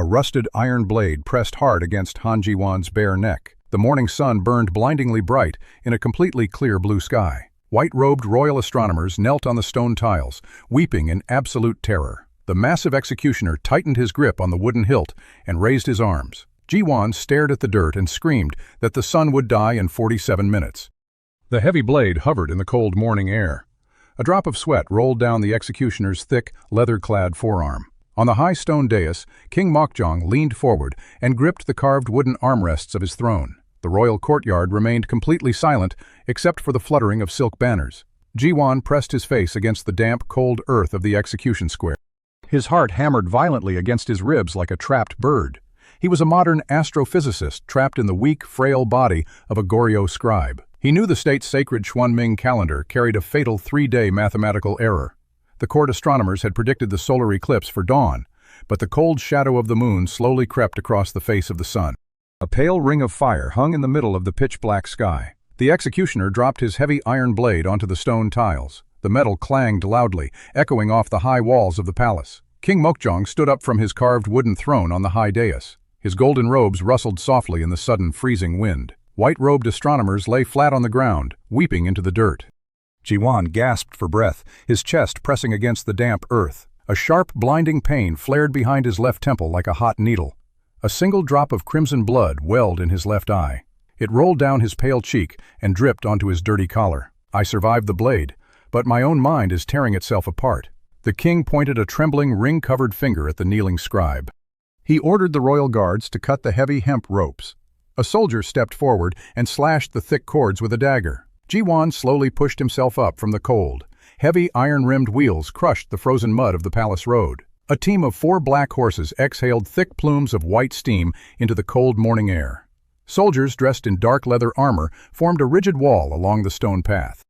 A rusted iron blade pressed hard against Han Ji-won's bare neck. The morning sun burned blindingly bright in a completely clear blue sky. White-robed royal astronomers knelt on the stone tiles, weeping in absolute terror. The massive executioner tightened his grip on the wooden hilt and raised his arms. Ji-won stared at the dirt and screamed that the sun would die in 47 minutes. The heavy blade hovered in the cold morning air. A drop of sweat rolled down the executioner's thick, leather-clad forearm. On the high stone dais, King Mokjong leaned forward and gripped the carved wooden armrests of his throne. The royal courtyard remained completely silent, except for the fluttering of silk banners. Ji-won pressed his face against the damp, cold earth of the execution square. His heart hammered violently against his ribs like a trapped bird. He was a modern astrophysicist trapped in the weak, frail body of a Goryeo scribe. He knew the state's sacred Xuanming calendar carried a fatal 3-day mathematical error. The court astronomers had predicted the solar eclipse for dawn, but the cold shadow of the moon slowly crept across the face of the sun. A pale ring of fire hung in the middle of the pitch-black sky. The executioner dropped his heavy iron blade onto the stone tiles. The metal clanged loudly, echoing off the high walls of the palace. King Mokjong stood up from his carved wooden throne on the high dais. His golden robes rustled softly in the sudden freezing wind. White-robed astronomers lay flat on the ground, weeping into the dirt. Ji-won gasped for breath, his chest pressing against the damp earth. A sharp, blinding pain flared behind his left temple like a hot needle. A single drop of crimson blood welled in his left eye. It rolled down his pale cheek and dripped onto his dirty collar. I survived the blade, but my own mind is tearing itself apart. The king pointed a trembling, ring-covered finger at the kneeling scribe. He ordered the royal guards to cut the heavy hemp ropes. A soldier stepped forward and slashed the thick cords with a dagger. Ji-won slowly pushed himself up from the cold. Heavy iron-rimmed wheels crushed the frozen mud of the palace road. A team of 4 black horses exhaled thick plumes of white steam into the cold morning air. Soldiers dressed in dark leather armor formed a rigid wall along the stone path.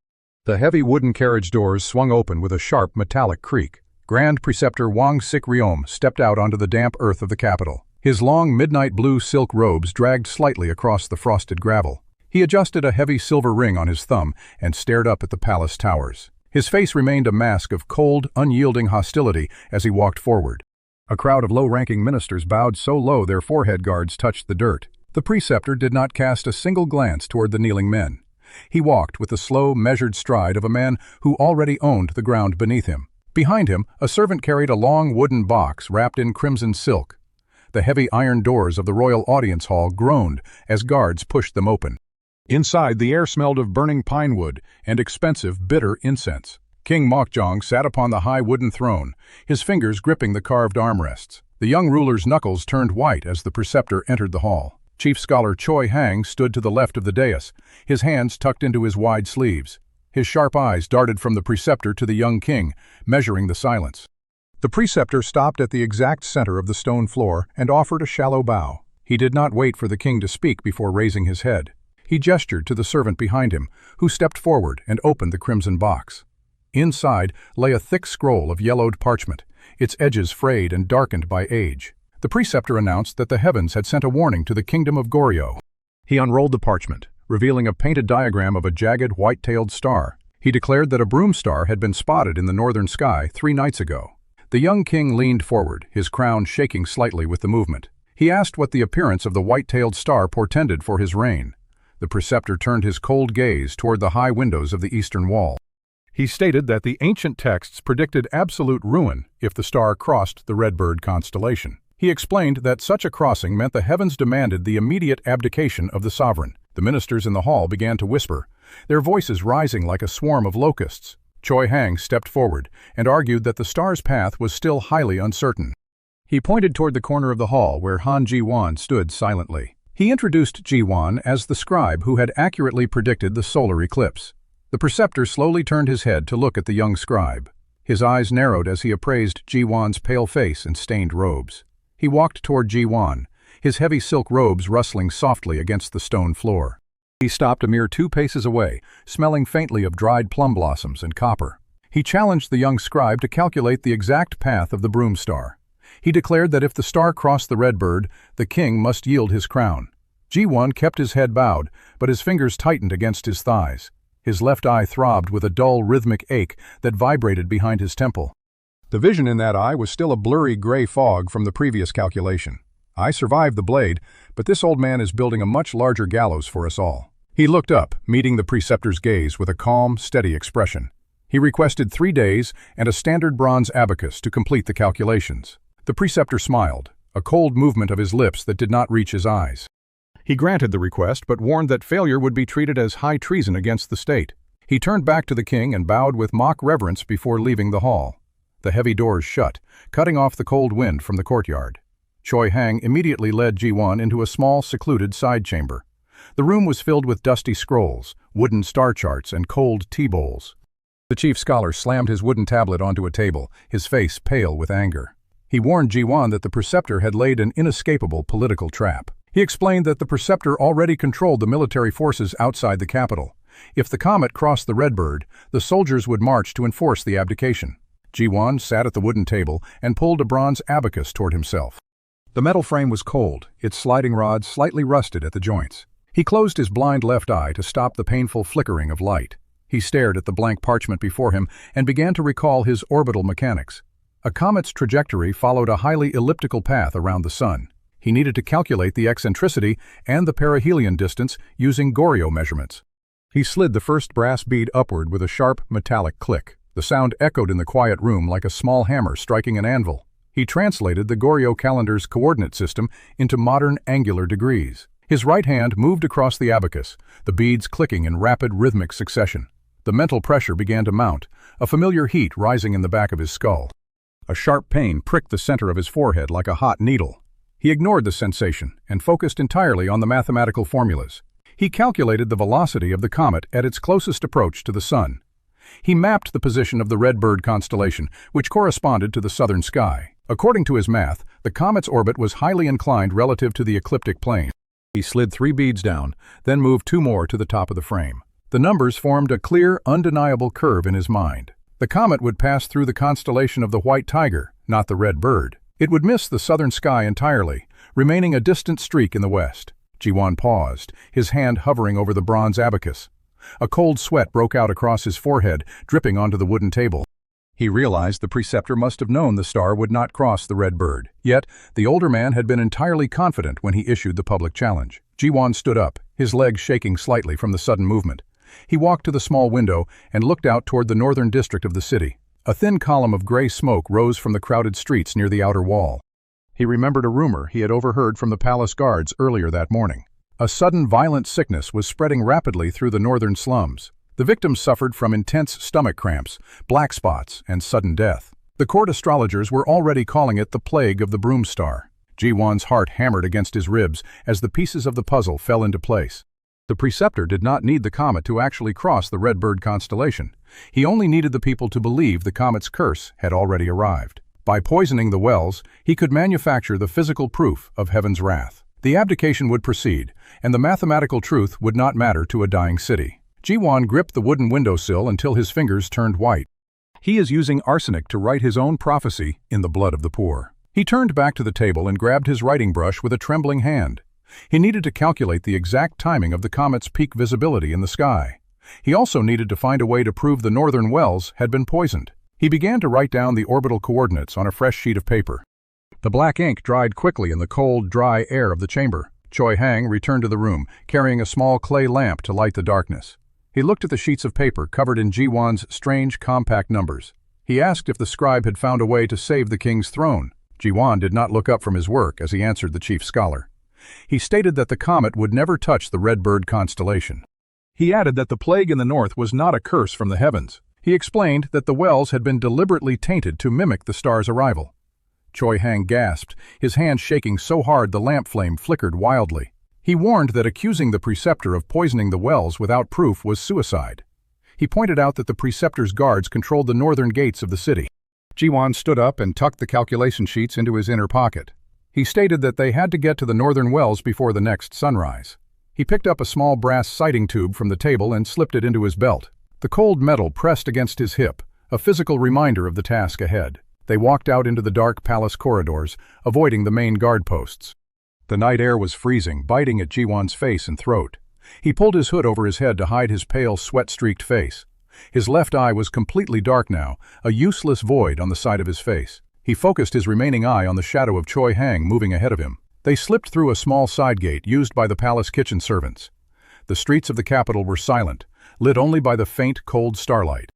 The heavy wooden carriage doors swung open with a sharp metallic creak. Grand Preceptor Wang Sik-ryom stepped out onto the damp earth of the capital. His long midnight blue silk robes dragged slightly across the frosted gravel. He adjusted a heavy silver ring on his thumb and stared up at the palace towers. His face remained a mask of cold, unyielding hostility as he walked forward. A crowd of low-ranking ministers bowed so low their forehead guards touched the dirt. The preceptor did not cast a single glance toward the kneeling men. He walked with the slow, measured stride of a man who already owned the ground beneath him. Behind him, a servant carried a long wooden box wrapped in crimson silk. The heavy iron doors of the royal audience hall groaned as guards pushed them open. Inside, the air smelled of burning pine wood and expensive, bitter incense. King Mokjong sat upon the high wooden throne, his fingers gripping the carved armrests. The young ruler's knuckles turned white as the preceptor entered the hall. Chief Scholar Choi Hang stood to the left of the dais, his hands tucked into his wide sleeves. His sharp eyes darted from the preceptor to the young king, measuring the silence. The preceptor stopped at the exact center of the stone floor and offered a shallow bow. He did not wait for the king to speak before raising his head. He gestured to the servant behind him, who stepped forward and opened the crimson box. Inside lay a thick scroll of yellowed parchment, its edges frayed and darkened by age. The preceptor announced that the heavens had sent a warning to the kingdom of Goryeo. He unrolled the parchment, revealing a painted diagram of a jagged, white-tailed star. He declared that a broom star had been spotted in the northern sky 3 nights ago. The young king leaned forward, his crown shaking slightly with the movement. He asked what the appearance of the white-tailed star portended for his reign. The preceptor turned his cold gaze toward the high windows of the eastern wall. He stated that the ancient texts predicted absolute ruin if the star crossed the Redbird constellation. He explained that such a crossing meant the heavens demanded the immediate abdication of the sovereign. The ministers in the hall began to whisper, their voices rising like a swarm of locusts. Choi Hang stepped forward and argued that the star's path was still highly uncertain. He pointed toward the corner of the hall where Han Ji-won stood silently. He introduced Ji-won as the scribe who had accurately predicted the solar eclipse. The preceptor slowly turned his head to look at the young scribe. His eyes narrowed as he appraised Ji-won's pale face and stained robes. He walked toward Ji-won, his heavy silk robes rustling softly against the stone floor. He stopped a mere 2 paces away, smelling faintly of dried plum blossoms and copper. He challenged the young scribe to calculate the exact path of the broom star. He declared that if the star crossed the Redbird, the king must yield his crown. Ji-won kept his head bowed, but his fingers tightened against his thighs. His left eye throbbed with a dull, rhythmic ache that vibrated behind his temple. The vision in that eye was still a blurry gray fog from the previous calculation. I survived the blade, but this old man is building a much larger gallows for us all. He looked up, meeting the Preceptor's gaze with a calm, steady expression. He requested 3 days and a standard bronze abacus to complete the calculations. The Preceptor smiled, a cold movement of his lips that did not reach his eyes. He granted the request but warned that failure would be treated as high treason against the state. He turned back to the king and bowed with mock reverence before leaving the hall. The heavy doors shut, cutting off the cold wind from the courtyard. Choi Hang immediately led Ji-won into a small, secluded side chamber. The room was filled with dusty scrolls, wooden star charts, and cold tea bowls. The chief scholar slammed his wooden tablet onto a table, his face pale with anger. He warned Ji-won that the Preceptor had laid an inescapable political trap. He explained that the Preceptor already controlled the military forces outside the capital. If the comet crossed the Redbird, the soldiers would march to enforce the abdication. Ji-won sat at the wooden table and pulled a bronze abacus toward himself. The metal frame was cold, its sliding rods slightly rusted at the joints. He closed his blind left eye to stop the painful flickering of light. He stared at the blank parchment before him and began to recall his orbital mechanics. A comet's trajectory followed a highly elliptical path around the sun. He needed to calculate the eccentricity and the perihelion distance using Goryeo measurements. He slid the first brass bead upward with a sharp, metallic click. The sound echoed in the quiet room like a small hammer striking an anvil. He translated the Goryeo calendar's coordinate system into modern angular degrees. His right hand moved across the abacus, the beads clicking in rapid rhythmic succession. The mental pressure began to mount, a familiar heat rising in the back of his skull. A sharp pain pricked the center of his forehead like a hot needle. He ignored the sensation and focused entirely on the mathematical formulas. He calculated the velocity of the comet at its closest approach to the sun. He mapped the position of the Redbird constellation, which corresponded to the southern sky. According to his math, the comet's orbit was highly inclined relative to the ecliptic plane. He slid 3 beads down, then moved 2 more to the top of the frame. The numbers formed a clear, undeniable curve in his mind. The comet would pass through the constellation of the White Tiger, not the Red Bird. It would miss the southern sky entirely, remaining a distant streak in the west. Ji-won paused, his hand hovering over the bronze abacus. A cold sweat broke out across his forehead, dripping onto the wooden table. He realized the Preceptor must have known the star would not cross the Red Bird. Yet, the older man had been entirely confident when he issued the public challenge. Ji-won stood up, his legs shaking slightly from the sudden movement. He walked to the small window and looked out toward the northern district of the city. A thin column of gray smoke rose from the crowded streets near the outer wall. He remembered a rumor he had overheard from the palace guards earlier that morning. A sudden violent sickness was spreading rapidly through the northern slums. The victims suffered from intense stomach cramps, black spots, and sudden death. The court astrologers were already calling it the plague of the broom star. Ji-won's heart hammered against his ribs as the pieces of the puzzle fell into place. The Preceptor did not need the comet to actually cross the Redbird constellation. He only needed the people to believe the comet's curse had already arrived. By poisoning the wells, he could manufacture the physical proof of heaven's wrath. The abdication would proceed, and the mathematical truth would not matter to a dying city. Ji-won gripped the wooden windowsill until his fingers turned white. He is using arsenic to write his own prophecy in the blood of the poor. He turned back to the table and grabbed his writing brush with a trembling hand. He needed to calculate the exact timing of the comet's peak visibility in the sky. He also needed to find a way to prove the northern wells had been poisoned. He began to write down the orbital coordinates on a fresh sheet of paper. The black ink dried quickly in the cold, dry air of the chamber. Choi Hang returned to the room, carrying a small clay lamp to light the darkness. He looked at the sheets of paper covered in Ji-won's strange, compact numbers. He asked if the scribe had found a way to save the king's throne. Ji-won did not look up from his work as he answered the chief scholar. He stated that the comet would never touch the Redbird constellation. He added that the plague in the north was not a curse from the heavens. He explained that the wells had been deliberately tainted to mimic the star's arrival. Choi Hang gasped, his hand shaking so hard the lamp flame flickered wildly. He warned that accusing the Preceptor of poisoning the wells without proof was suicide. He pointed out that the Preceptor's guards controlled the northern gates of the city. Ji-won stood up and tucked the calculation sheets into his inner pocket. He stated that they had to get to the northern wells before the next sunrise. He picked up a small brass sighting tube from the table and slipped it into his belt. The cold metal pressed against his hip, a physical reminder of the task ahead. They walked out into the dark palace corridors, avoiding the main guard posts. The night air was freezing, biting at Ji-won's face and throat. He pulled his hood over his head to hide his pale, sweat-streaked face. His left eye was completely dark now, a useless void on the side of his face. He focused his remaining eye on the shadow of Choi Hang moving ahead of him. They slipped through a small side gate used by the palace kitchen servants. The streets of the capital were silent, lit only by the faint, cold starlight.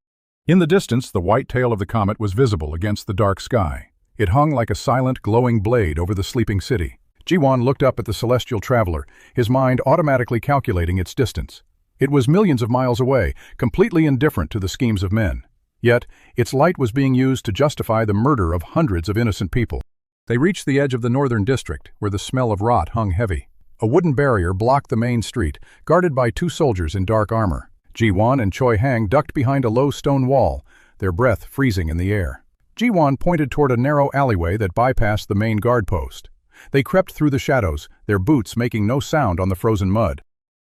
In the distance, the white tail of the comet was visible against the dark sky. It hung like a silent, glowing blade over the sleeping city. Ji-won looked up at the celestial traveler, his mind automatically calculating its distance. It was millions of miles away, completely indifferent to the schemes of men. Yet, its light was being used to justify the murder of hundreds of innocent people. They reached the edge of the northern district, where the smell of rot hung heavy. A wooden barrier blocked the main street, guarded by 2 soldiers in dark armor. Ji-won and Choi Hang ducked behind a low stone wall, their breath freezing in the air. Ji-won pointed toward a narrow alleyway that bypassed the main guard post. They crept through the shadows, their boots making no sound on the frozen mud.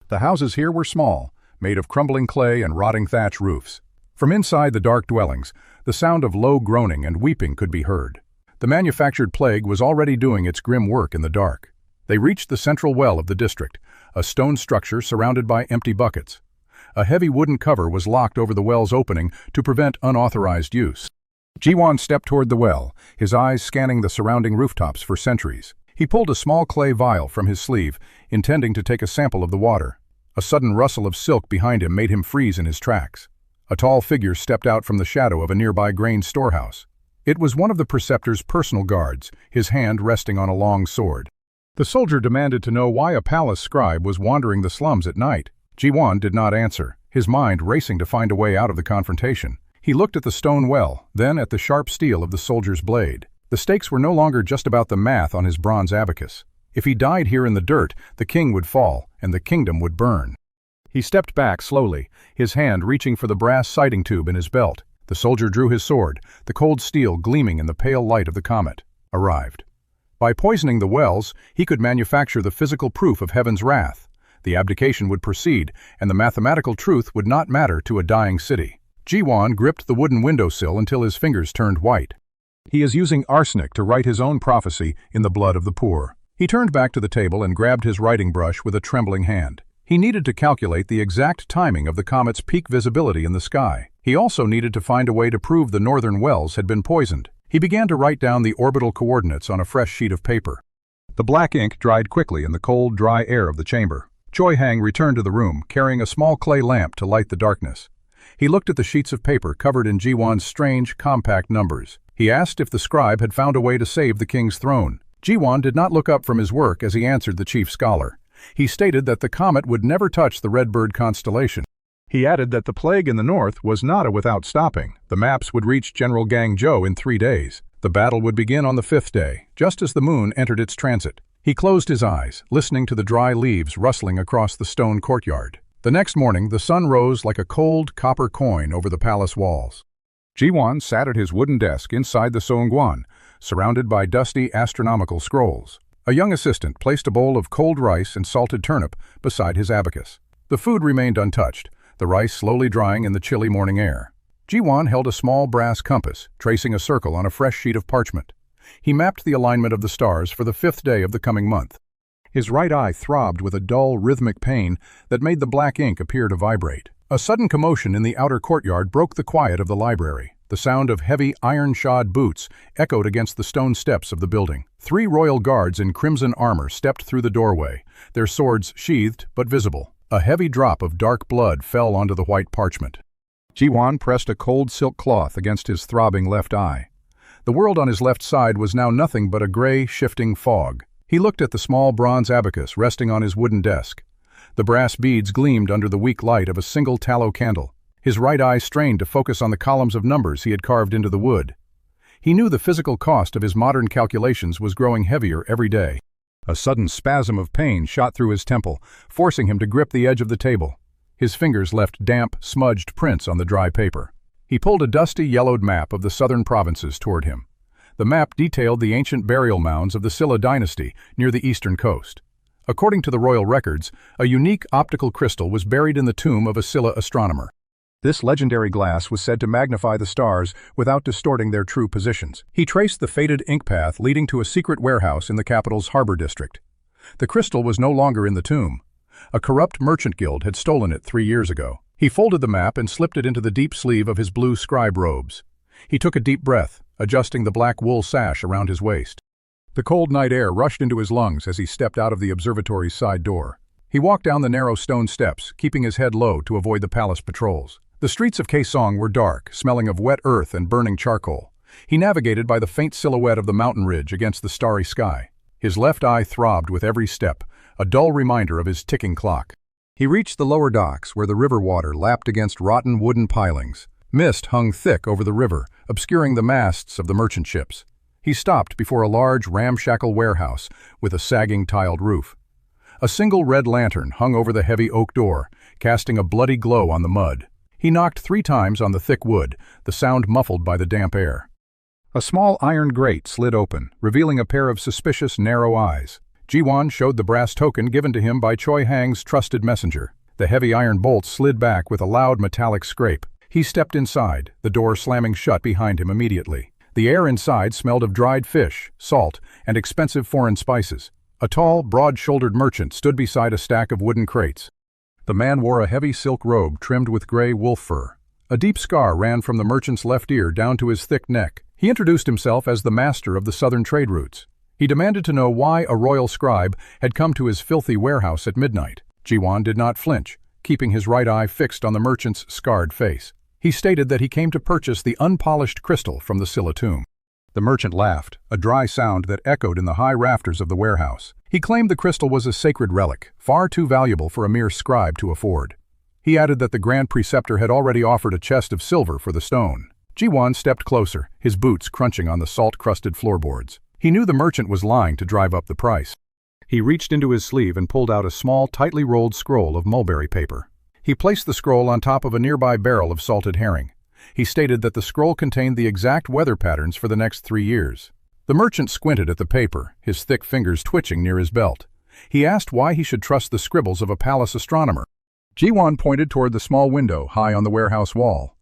The houses here were small, made of crumbling clay and rotting thatch roofs. From inside the dark dwellings, the sound of low groaning and weeping could be heard. The manufactured plague was already doing its grim work in the dark. They reached the central well of the district, a stone structure surrounded by empty buckets. A heavy wooden cover was locked over the well's opening to prevent unauthorized use. Ji-won stepped toward the well, his eyes scanning the surrounding rooftops for sentries. He pulled a small clay vial from his sleeve, intending to take a sample of the water. A sudden rustle of silk behind him made him freeze in his tracks. A tall figure stepped out from the shadow of a nearby grain storehouse. It was one of the Preceptor's personal guards, his hand resting on a long sword. The soldier demanded to know why a palace scribe was wandering the slums at night. Ji-won did not answer, his mind racing to find a way out of the confrontation. He looked at the stone well, then at the sharp steel of the soldier's blade. The stakes were no longer just about the math on his bronze abacus. If he died here in the dirt, the king would fall, and the kingdom would burn. He stepped back slowly, his hand reaching for the brass sighting tube in his belt. The soldier drew his sword, the cold steel gleaming in the pale light of the comet. Arrived. By poisoning the wells, he could manufacture the physical proof of heaven's wrath. The abdication would proceed, and the mathematical truth would not matter to a dying city. Ji-won gripped the wooden windowsill until his fingers turned white. He is using arsenic to write his own prophecy in the blood of the poor. He turned back to the table and grabbed his writing brush with a trembling hand. He needed to calculate the exact timing of the comet's peak visibility in the sky. He also needed to find a way to prove the northern wells had been poisoned. He began to write down the orbital coordinates on a fresh sheet of paper. The black ink dried quickly in the cold, dry air of the chamber. Choi Hang returned to the room, carrying a small clay lamp to light the darkness. He looked at the sheets of paper covered in Ji-won's strange, compact numbers. He asked if the scribe had found a way to save the king's throne. Ji-won did not look up from his work as he answered the chief scholar. He stated that the comet would never touch the Redbird constellation. He added that the plague in the north was not without stopping. The maps would reach General Gangzhou in 3 days. The battle would begin on the 5th day, just as the moon entered its transit. He closed his eyes, listening to the dry leaves rustling across the stone courtyard. The next morning, the sun rose like a cold copper coin over the palace walls. Ji-won sat at his wooden desk inside the Songguan, surrounded by dusty astronomical scrolls. A young assistant placed a bowl of cold rice and salted turnip beside his abacus. The food remained untouched, the rice slowly drying in the chilly morning air. Ji-won held a small brass compass, tracing a circle on a fresh sheet of parchment. He mapped the alignment of the stars for the 5th day of the coming month. His right eye throbbed with a dull, rhythmic pain that made the black ink appear to vibrate. A sudden commotion in the outer courtyard broke the quiet of the library. The sound of heavy, iron-shod boots echoed against the stone steps of the building. 3 royal guards in crimson armor stepped through the doorway, their swords sheathed but visible. A heavy drop of dark blood fell onto the white parchment. Ji-won pressed a cold silk cloth against his throbbing left eye. The world on his left side was now nothing but a gray, shifting fog. He looked at the small bronze abacus resting on his wooden desk. The brass beads gleamed under the weak light of a single tallow candle. His right eye strained to focus on the columns of numbers he had carved into the wood. He knew the physical cost of his modern calculations was growing heavier every day. A sudden spasm of pain shot through his temple, forcing him to grip the edge of the table. His fingers left damp, smudged prints on the dry paper. He pulled a dusty, yellowed map of the southern provinces toward him. The map detailed the ancient burial mounds of the Silla Dynasty near the eastern coast. According to the royal records, a unique optical crystal was buried in the tomb of a Silla astronomer. This legendary glass was said to magnify the stars without distorting their true positions. He traced the fated ink path leading to a secret warehouse in the capital's harbor district. The crystal was no longer in the tomb. A corrupt merchant guild had stolen it 3 years ago. He folded the map and slipped it into the deep sleeve of his blue scribe robes. He took a deep breath, adjusting the black wool sash around his waist. The cold night air rushed into his lungs as he stepped out of the observatory's side door. He walked down the narrow stone steps, keeping his head low to avoid the palace patrols. The streets of Kaesong were dark, smelling of wet earth and burning charcoal. He navigated by the faint silhouette of the mountain ridge against the starry sky. His left eye throbbed with every step, a dull reminder of his ticking clock. He reached the lower docks where the river water lapped against rotten wooden pilings. Mist hung thick over the river, obscuring the masts of the merchant ships. He stopped before a large, ramshackle warehouse with a sagging tiled roof. A single red lantern hung over the heavy oak door, casting a bloody glow on the mud. He knocked 3 times on the thick wood, the sound muffled by the damp air. A small iron grate slid open, revealing a pair of suspicious, narrow eyes. Ji-won showed the brass token given to him by Choi Hang's trusted messenger. The heavy iron bolts slid back with a loud metallic scrape. He stepped inside, the door slamming shut behind him immediately. The air inside smelled of dried fish, salt, and expensive foreign spices. A tall, broad-shouldered merchant stood beside a stack of wooden crates. The man wore a heavy silk robe trimmed with gray wolf fur. A deep scar ran from the merchant's left ear down to his thick neck. He introduced himself as the master of the southern trade routes. He demanded to know why a royal scribe had come to his filthy warehouse at midnight. Ji-won did not flinch, keeping his right eye fixed on the merchant's scarred face. He stated that he came to purchase the unpolished crystal from the Silla tomb. The merchant laughed, a dry sound that echoed in the high rafters of the warehouse. He claimed the crystal was a sacred relic, far too valuable for a mere scribe to afford. He added that the Grand Preceptor had already offered a chest of silver for the stone. Ji-won stepped closer, his boots crunching on the salt-crusted floorboards. He knew the merchant was lying to drive up the price. He reached into his sleeve and pulled out a small, tightly rolled scroll of mulberry paper. He placed the scroll on top of a nearby barrel of salted herring. He stated that the scroll contained the exact weather patterns for the next 3 years. The merchant squinted at the paper, his thick fingers twitching near his belt. He asked why he should trust the scribbles of a palace astronomer. Ji-won pointed toward the small window high on the warehouse wall.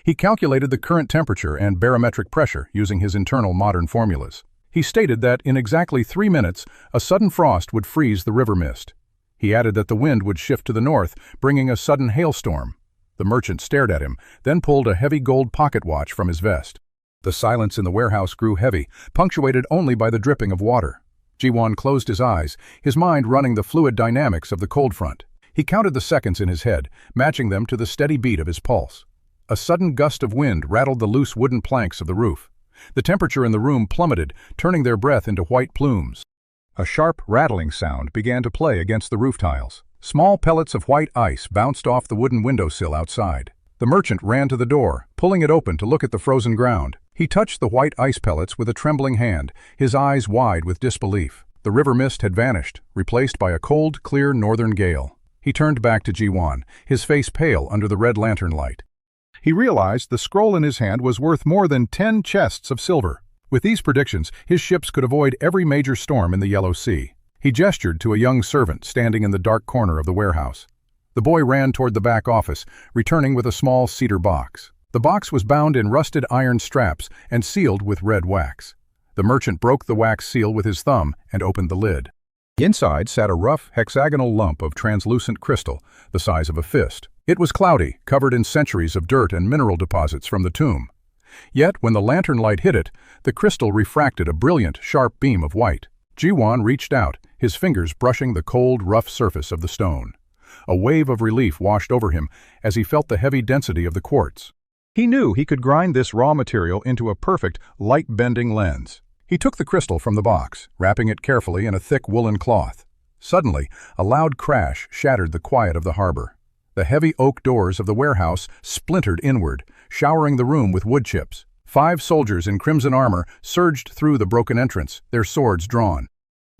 He calculated the current temperature and barometric pressure using his internal modern formulas. He stated that in exactly 3 minutes, a sudden frost would freeze the river mist. He added that the wind would shift to the north, bringing a sudden hailstorm. The merchant stared at him, then pulled a heavy gold pocket watch from his vest. The silence in the warehouse grew heavy, punctuated only by the dripping of water. Ji-won closed his eyes, his mind running the fluid dynamics of the cold front. He counted the seconds in his head, matching them to the steady beat of his pulse. A sudden gust of wind rattled the loose wooden planks of the roof. The temperature in the room plummeted, turning their breath into white plumes. A sharp, rattling sound began to play against the roof tiles. Small pellets of white ice bounced off the wooden windowsill outside. The merchant ran to the door, pulling it open to look at the frozen ground. He touched the white ice pellets with a trembling hand, his eyes wide with disbelief. The river mist had vanished, replaced by a cold, clear northern gale. He turned back to Ji-won, his face pale under the red lantern light. He realized the scroll in his hand was worth more than 10 chests of silver. With these predictions, his ships could avoid every major storm in the Yellow Sea. He gestured to a young servant standing in the dark corner of the warehouse. The boy ran toward the back office, returning with a small cedar box. The box was bound in rusted iron straps and sealed with red wax. The merchant broke the wax seal with his thumb and opened the lid. Inside sat a rough, hexagonal lump of translucent crystal, the size of a fist. It was cloudy, covered in centuries of dirt and mineral deposits from the tomb. Yet, when the lantern light hit it, the crystal refracted a brilliant, sharp beam of white. Ji-won reached out, his fingers brushing the cold, rough surface of the stone. A wave of relief washed over him as he felt the heavy density of the quartz. He knew he could grind this raw material into a perfect, light-bending lens. He took the crystal from the box, wrapping it carefully in a thick woolen cloth. Suddenly, a loud crash shattered the quiet of the harbor. The heavy oak doors of the warehouse splintered inward, showering the room with wood chips. 5 soldiers in crimson armor surged through the broken entrance, their swords drawn.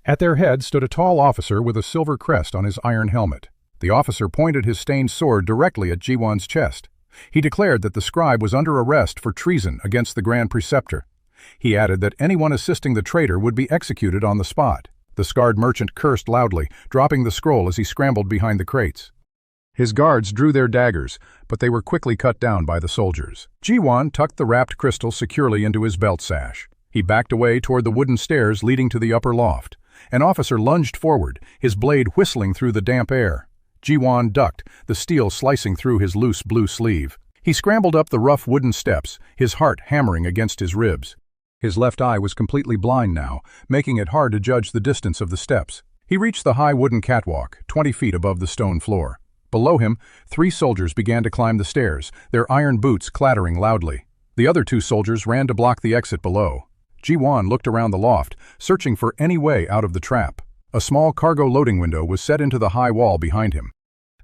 At their head stood a tall officer with a silver crest on his iron helmet. The officer pointed his stained sword directly at Ji-won's chest. He declared that the scribe was under arrest for treason against the Grand Preceptor. He added that anyone assisting the traitor would be executed on the spot. The scarred merchant cursed loudly, dropping the scroll as he scrambled behind the crates. His guards drew their daggers, but they were quickly cut down by the soldiers. Ji-won tucked the wrapped crystal securely into his belt sash. He backed away toward the wooden stairs leading to the upper loft. An officer lunged forward, his blade whistling through the damp air. Ji-won ducked, the steel slicing through his loose blue sleeve. He scrambled up the rough wooden steps, his heart hammering against his ribs. His left eye was completely blind now, making it hard to judge the distance of the steps. He reached the high wooden catwalk, 20 feet above the stone floor. Below him, 3 soldiers began to climb the stairs, their iron boots clattering loudly. The other 2 soldiers ran to block the exit below. Ji-won looked around the loft, searching for any way out of the trap. A small cargo loading window was set into the high wall behind him.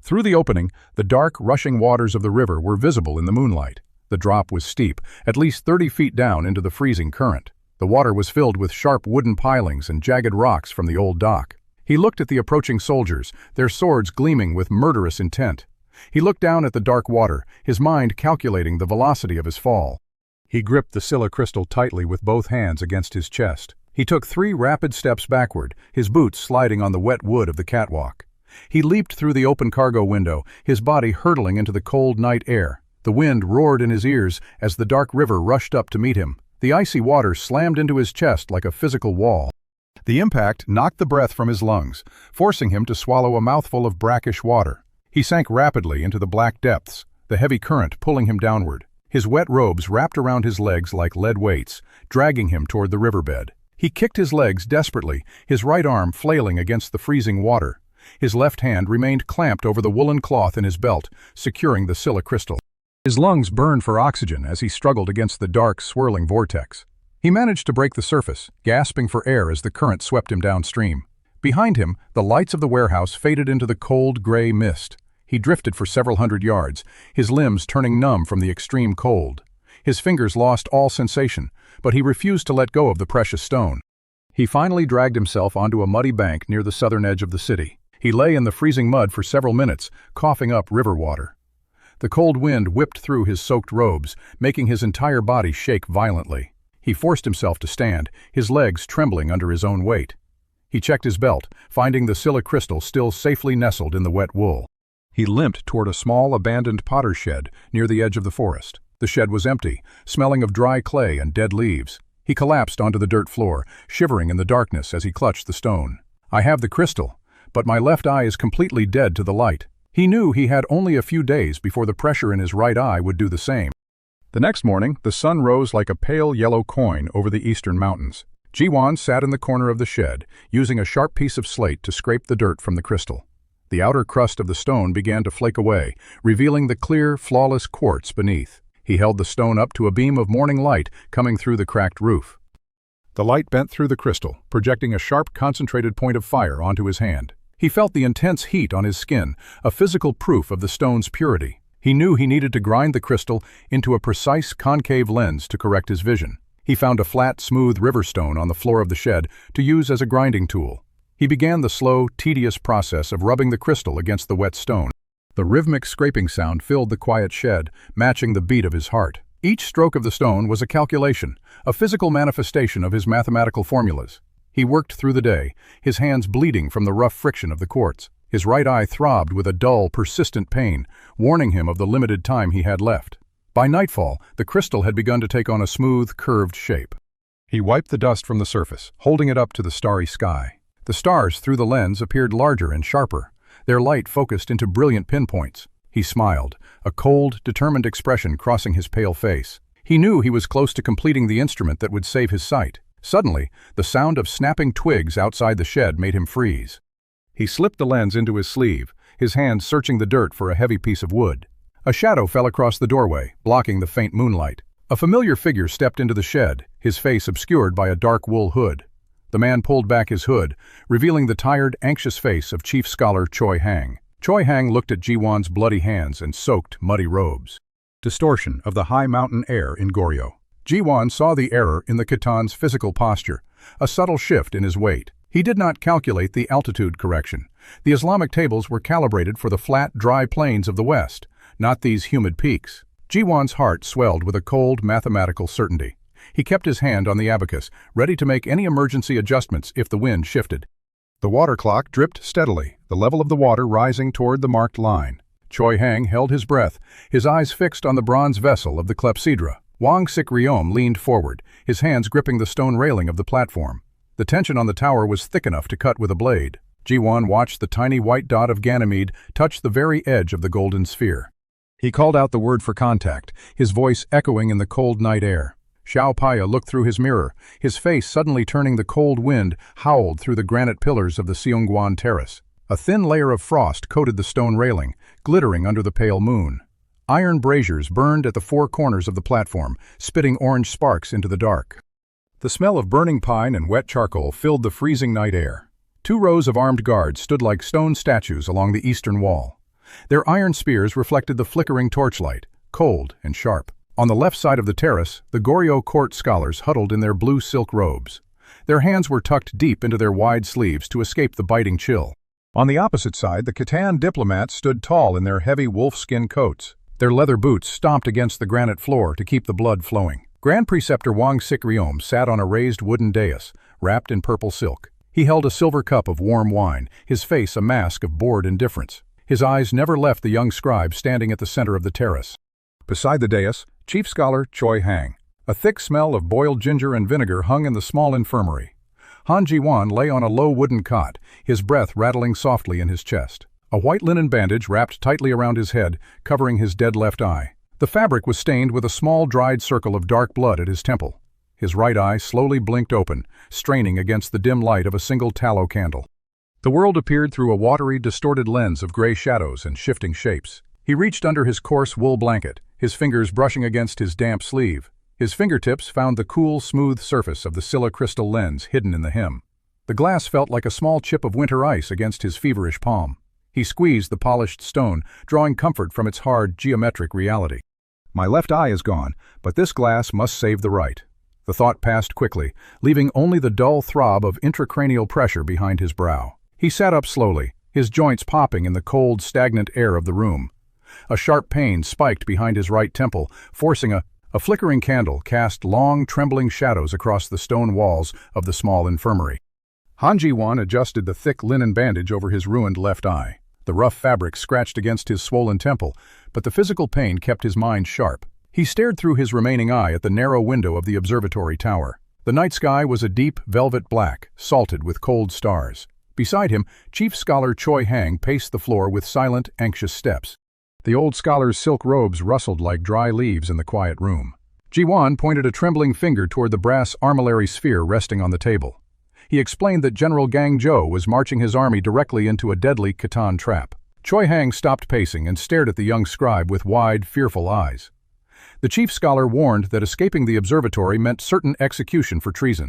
Through the opening, the dark, rushing waters of the river were visible in the moonlight. The drop was steep, at least 30 feet down into the freezing current. The water was filled with sharp wooden pilings and jagged rocks from the old dock. He looked at the approaching soldiers, their swords gleaming with murderous intent. He looked down at the dark water, his mind calculating the velocity of his fall. He gripped the Silla crystal tightly with both hands against his chest. He took 3 rapid steps backward, his boots sliding on the wet wood of the catwalk. He leaped through the open cargo window, his body hurtling into the cold night air. The wind roared in his ears as the dark river rushed up to meet him. The icy water slammed into his chest like a physical wall. The impact knocked the breath from his lungs, forcing him to swallow a mouthful of brackish water. He sank rapidly into the black depths, the heavy current pulling him downward. His wet robes wrapped around his legs like lead weights, dragging him toward the riverbed. He kicked his legs desperately, his right arm flailing against the freezing water. His left hand remained clamped over the woolen cloth in his belt, securing the Silla crystal. His lungs burned for oxygen as he struggled against the dark, swirling vortex. He managed to break the surface, gasping for air as the current swept him downstream. Behind him, the lights of the warehouse faded into the cold, gray mist. He drifted for several hundred yards, his limbs turning numb from the extreme cold. His fingers lost all sensation, but he refused to let go of the precious stone. He finally dragged himself onto a muddy bank near the southern edge of the city. He lay in the freezing mud for several minutes, coughing up river water. The cold wind whipped through his soaked robes, making his entire body shake violently. He forced himself to stand, his legs trembling under his own weight. He checked his belt, finding the Silla crystal still safely nestled in the wet wool. He limped toward a small, abandoned potter's shed near the edge of the forest. The shed was empty, smelling of dry clay and dead leaves. He collapsed onto the dirt floor, shivering in the darkness as he clutched the stone. "I have the crystal, but my left eye is completely dead to the light." He knew he had only a few days before the pressure in his right eye would do the same. The next morning, the sun rose like a pale yellow coin over the eastern mountains. Ji-won sat in the corner of the shed, using a sharp piece of slate to scrape the dirt from the crystal. The outer crust of the stone began to flake away, revealing the clear, flawless quartz beneath. He held the stone up to a beam of morning light coming through the cracked roof. The light bent through the crystal, projecting a sharp, concentrated point of fire onto his hand. He felt the intense heat on his skin, a physical proof of the stone's purity. He knew he needed to grind the crystal into a precise concave lens to correct his vision. He found a flat, smooth river stone on the floor of the shed to use as a grinding tool. He began the slow, tedious process of rubbing the crystal against the wet stone. The rhythmic scraping sound filled the quiet shed, matching the beat of his heart. Each stroke of the stone was a calculation, a physical manifestation of his mathematical formulas. He worked through the day, his hands bleeding from the rough friction of the quartz. His right eye throbbed with a dull, persistent pain, warning him of the limited time he had left. By nightfall, the crystal had begun to take on a smooth, curved shape. He wiped the dust from the surface, holding it up to the starry sky. The stars through the lens appeared larger and sharper, their light focused into brilliant pinpoints. He smiled, a cold, determined expression crossing his pale face. He knew he was close to completing the instrument that would save his sight. Suddenly, the sound of snapping twigs outside the shed made him freeze. He slipped the lens into his sleeve, his hand searching the dirt for a heavy piece of wood. A shadow fell across the doorway, blocking the faint moonlight. A familiar figure stepped into the shed, his face obscured by a dark wool hood. The man pulled back his hood, revealing the tired, anxious face of Chief Scholar Choi Hang. Choi Hang looked at Ji-won's bloody hands and soaked, muddy robes. Distortion of the high mountain air in Goryeo. Ji-won saw the error in the Khitan's physical posture, a subtle shift in his weight. He did not calculate the altitude correction. The Islamic tables were calibrated for the flat, dry plains of the west, not these humid peaks. Ji-won's heart swelled with a cold, mathematical certainty. He kept his hand on the abacus, ready to make any emergency adjustments if the wind shifted. The water clock dripped steadily, the level of the water rising toward the marked line. Choi Hang held his breath, his eyes fixed on the bronze vessel of the clepsydra. Wang Sik-ryom leaned forward, his hands gripping the stone railing of the platform. The tension on the tower was thick enough to cut with a blade. Ji-won watched the tiny white dot of Ganymede touch the very edge of the golden sphere. He called out the word for contact, his voice echoing in the cold night air. Xiao Paya looked through his mirror, his face suddenly turning. The cold wind howled through the granite pillars of the Seongguan terrace. A thin layer of frost coated the stone railing, glittering under the pale moon. Iron braziers burned at the four corners of the platform, spitting orange sparks into the dark. The smell of burning pine and wet charcoal filled the freezing night air. 2 rows of armed guards stood like stone statues along the eastern wall. Their iron spears reflected the flickering torchlight, cold and sharp. On the left side of the terrace, the Goryeo court scholars huddled in their blue silk robes. Their hands were tucked deep into their wide sleeves to escape the biting chill. On the opposite side, the Khitan diplomats stood tall in their heavy wolfskin coats. Their leather boots stomped against the granite floor to keep the blood flowing. Grand Preceptor Wang Sikryom sat on a raised wooden dais, wrapped in purple silk. He held a silver cup of warm wine, his face a mask of bored indifference. His eyes never left the young scribe standing at the center of the terrace. Beside the dais, Chief Scholar Choi Hang. A thick smell of boiled ginger and vinegar hung in the small infirmary. Han Ji-won lay on a low wooden cot, his breath rattling softly in his chest. A white linen bandage wrapped tightly around his head, covering his dead left eye. The fabric was stained with a small dried circle of dark blood at his temple. His right eye slowly blinked open, straining against the dim light of a single tallow candle. The world appeared through a watery, distorted lens of gray shadows and shifting shapes. He reached under his coarse wool blanket, his fingers brushing against his damp sleeve. His fingertips found the cool, smooth surface of the Silla crystal lens hidden in the hem. The glass felt like a small chip of winter ice against his feverish palm. He squeezed the polished stone, drawing comfort from its hard, geometric reality. My left eye is gone, but this glass must save the right. The thought passed quickly, leaving only the dull throb of intracranial pressure behind his brow. He sat up slowly, his joints popping in the cold, stagnant air of the room. A sharp pain spiked behind his right temple, forcing a flickering candle cast long, trembling shadows across the stone walls of the small infirmary. Han Ji-won adjusted the thick linen bandage over his ruined left eye. The rough fabric scratched against his swollen temple, but the physical pain kept his mind sharp. He stared through his remaining eye at the narrow window of the observatory tower. The night sky was a deep, velvet black, salted with cold stars. Beside him, Chief Scholar Choi Hang paced the floor with silent, anxious steps. The old scholar's silk robes rustled like dry leaves in the quiet room. Ji-won pointed a trembling finger toward the brass armillary sphere resting on the table. He explained that General Gang Zhou was marching his army directly into a deadly Khitan trap. Choi Hang stopped pacing and stared at the young scribe with wide, fearful eyes. The chief scholar warned that escaping the observatory meant certain execution for treason.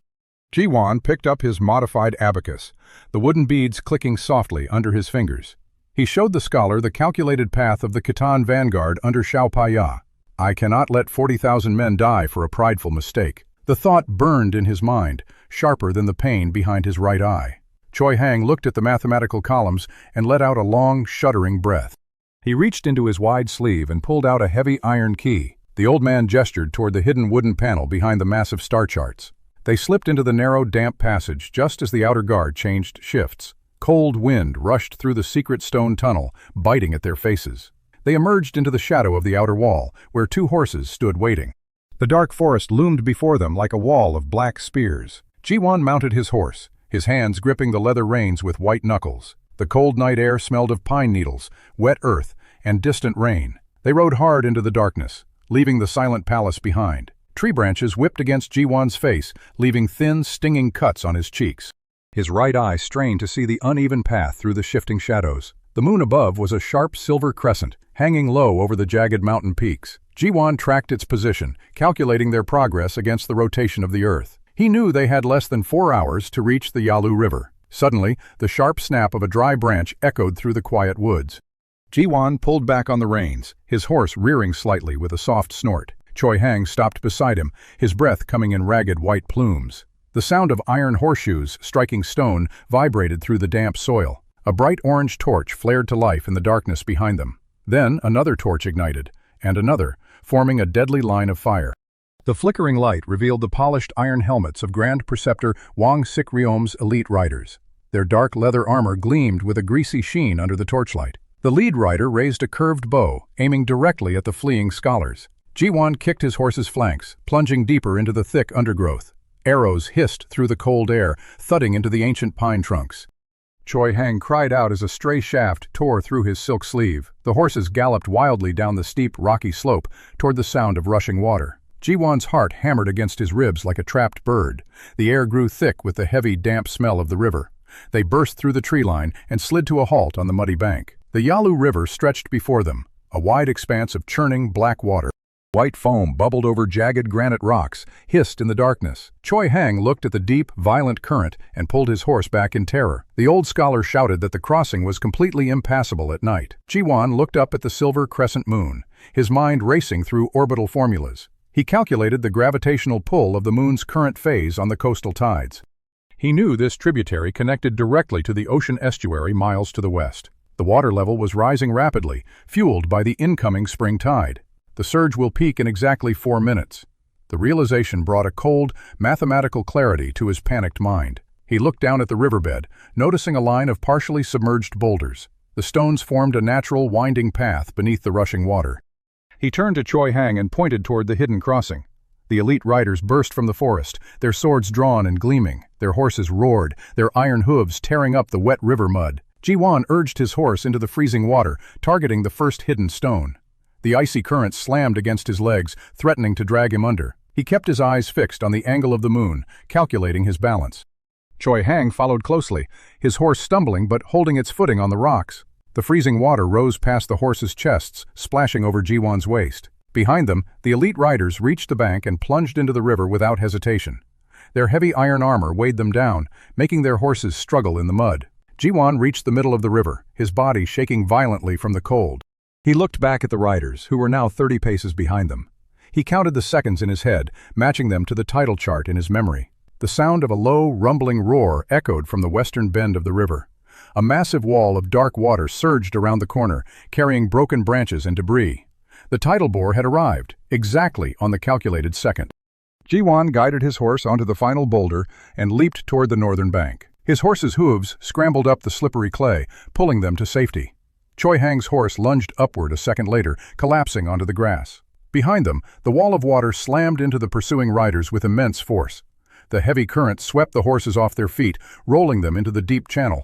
Ji-won picked up his modified abacus, the wooden beads clicking softly under his fingers. He showed the scholar the calculated path of the Khitan vanguard under Xiao Paya. I cannot let 40,000 men die for a prideful mistake. The thought burned in his mind, sharper than the pain behind his right eye. Choi Hang looked at the mathematical columns and let out a long, shuddering breath. He reached into his wide sleeve and pulled out a heavy iron key. The old man gestured toward the hidden wooden panel behind the massive star charts. They slipped into the narrow, damp passage just as the outer guard changed shifts. Cold wind rushed through the secret stone tunnel, biting at their faces. They emerged into the shadow of the outer wall, where 2 horses stood waiting. The dark forest loomed before them like a wall of black spears. Ji-won mounted his horse, his hands gripping the leather reins with white knuckles. The cold night air smelled of pine needles, wet earth, and distant rain. They rode hard into the darkness, leaving the silent palace behind. Tree branches whipped against Ji-won's face, leaving thin, stinging cuts on his cheeks. His right eye strained to see the uneven path through the shifting shadows. The moon above was a sharp silver crescent, hanging low over the jagged mountain peaks. Ji-won tracked its position, calculating their progress against the rotation of the earth. He knew they had less than 4 hours to reach the Yalu River. Suddenly, the sharp snap of a dry branch echoed through the quiet woods. Ji-won pulled back on the reins, his horse rearing slightly with a soft snort. Choi Hang stopped beside him, his breath coming in ragged white plumes. The sound of iron horseshoes striking stone vibrated through the damp soil. A bright orange torch flared to life in the darkness behind them. Then another torch ignited, and another, forming a deadly line of fire. The flickering light revealed the polished iron helmets of Grand Preceptor Wang Sikryom's elite riders. Their dark leather armor gleamed with a greasy sheen under the torchlight. The lead rider raised a curved bow, aiming directly at the fleeing scholars. Ji-won kicked his horse's flanks, plunging deeper into the thick undergrowth. Arrows hissed through the cold air, thudding into the ancient pine trunks. Choi Hang cried out as a stray shaft tore through his silk sleeve. The horses galloped wildly down the steep, rocky slope toward the sound of rushing water. Ji-won's heart hammered against his ribs like a trapped bird. The air grew thick with the heavy, damp smell of the river. They burst through the tree line and slid to a halt on the muddy bank. The Yalu River stretched before them, a wide expanse of churning black water. White foam bubbled over jagged granite rocks, hissed in the darkness. Choi Hang looked at the deep, violent current and pulled his horse back in terror. The old scholar shouted that the crossing was completely impassable at night. Ji-won looked up at the silver crescent moon, his mind racing through orbital formulas. He calculated the gravitational pull of the moon's current phase on the coastal tides. He knew this tributary connected directly to the ocean estuary miles to the west. The water level was rising rapidly, fueled by the incoming spring tide. The surge will peak in exactly 4 minutes. The realization brought a cold, mathematical clarity to his panicked mind. He looked down at the riverbed, noticing a line of partially submerged boulders. The stones formed a natural, winding path beneath the rushing water. He turned to Choi Hang and pointed toward the hidden crossing. The elite riders burst from the forest, their swords drawn and gleaming. Their horses roared, their iron hooves tearing up the wet river mud. Ji-won urged his horse into the freezing water, targeting the first hidden stone. The icy current slammed against his legs, threatening to drag him under. He kept his eyes fixed on the angle of the moon, calculating his balance. Choi Hang followed closely, his horse stumbling but holding its footing on the rocks. The freezing water rose past the horses' chests, splashing over Ji-won's waist. Behind them, the elite riders reached the bank and plunged into the river without hesitation. Their heavy iron armor weighed them down, making their horses struggle in the mud. Ji-won reached the middle of the river, his body shaking violently from the cold. He looked back at the riders, who were now 30 paces behind them. He counted the seconds in his head, matching them to the tidal chart in his memory. The sound of a low, rumbling roar echoed from the western bend of the river. A massive wall of dark water surged around the corner, carrying broken branches and debris. The tidal bore had arrived, exactly on the calculated second. Ji-won guided his horse onto the final boulder and leaped toward the northern bank. His horse's hooves scrambled up the slippery clay, pulling them to safety. Choi Hang's horse lunged upward a second later, collapsing onto the grass. Behind them, the wall of water slammed into the pursuing riders with immense force. The heavy current swept the horses off their feet, rolling them into the deep channel.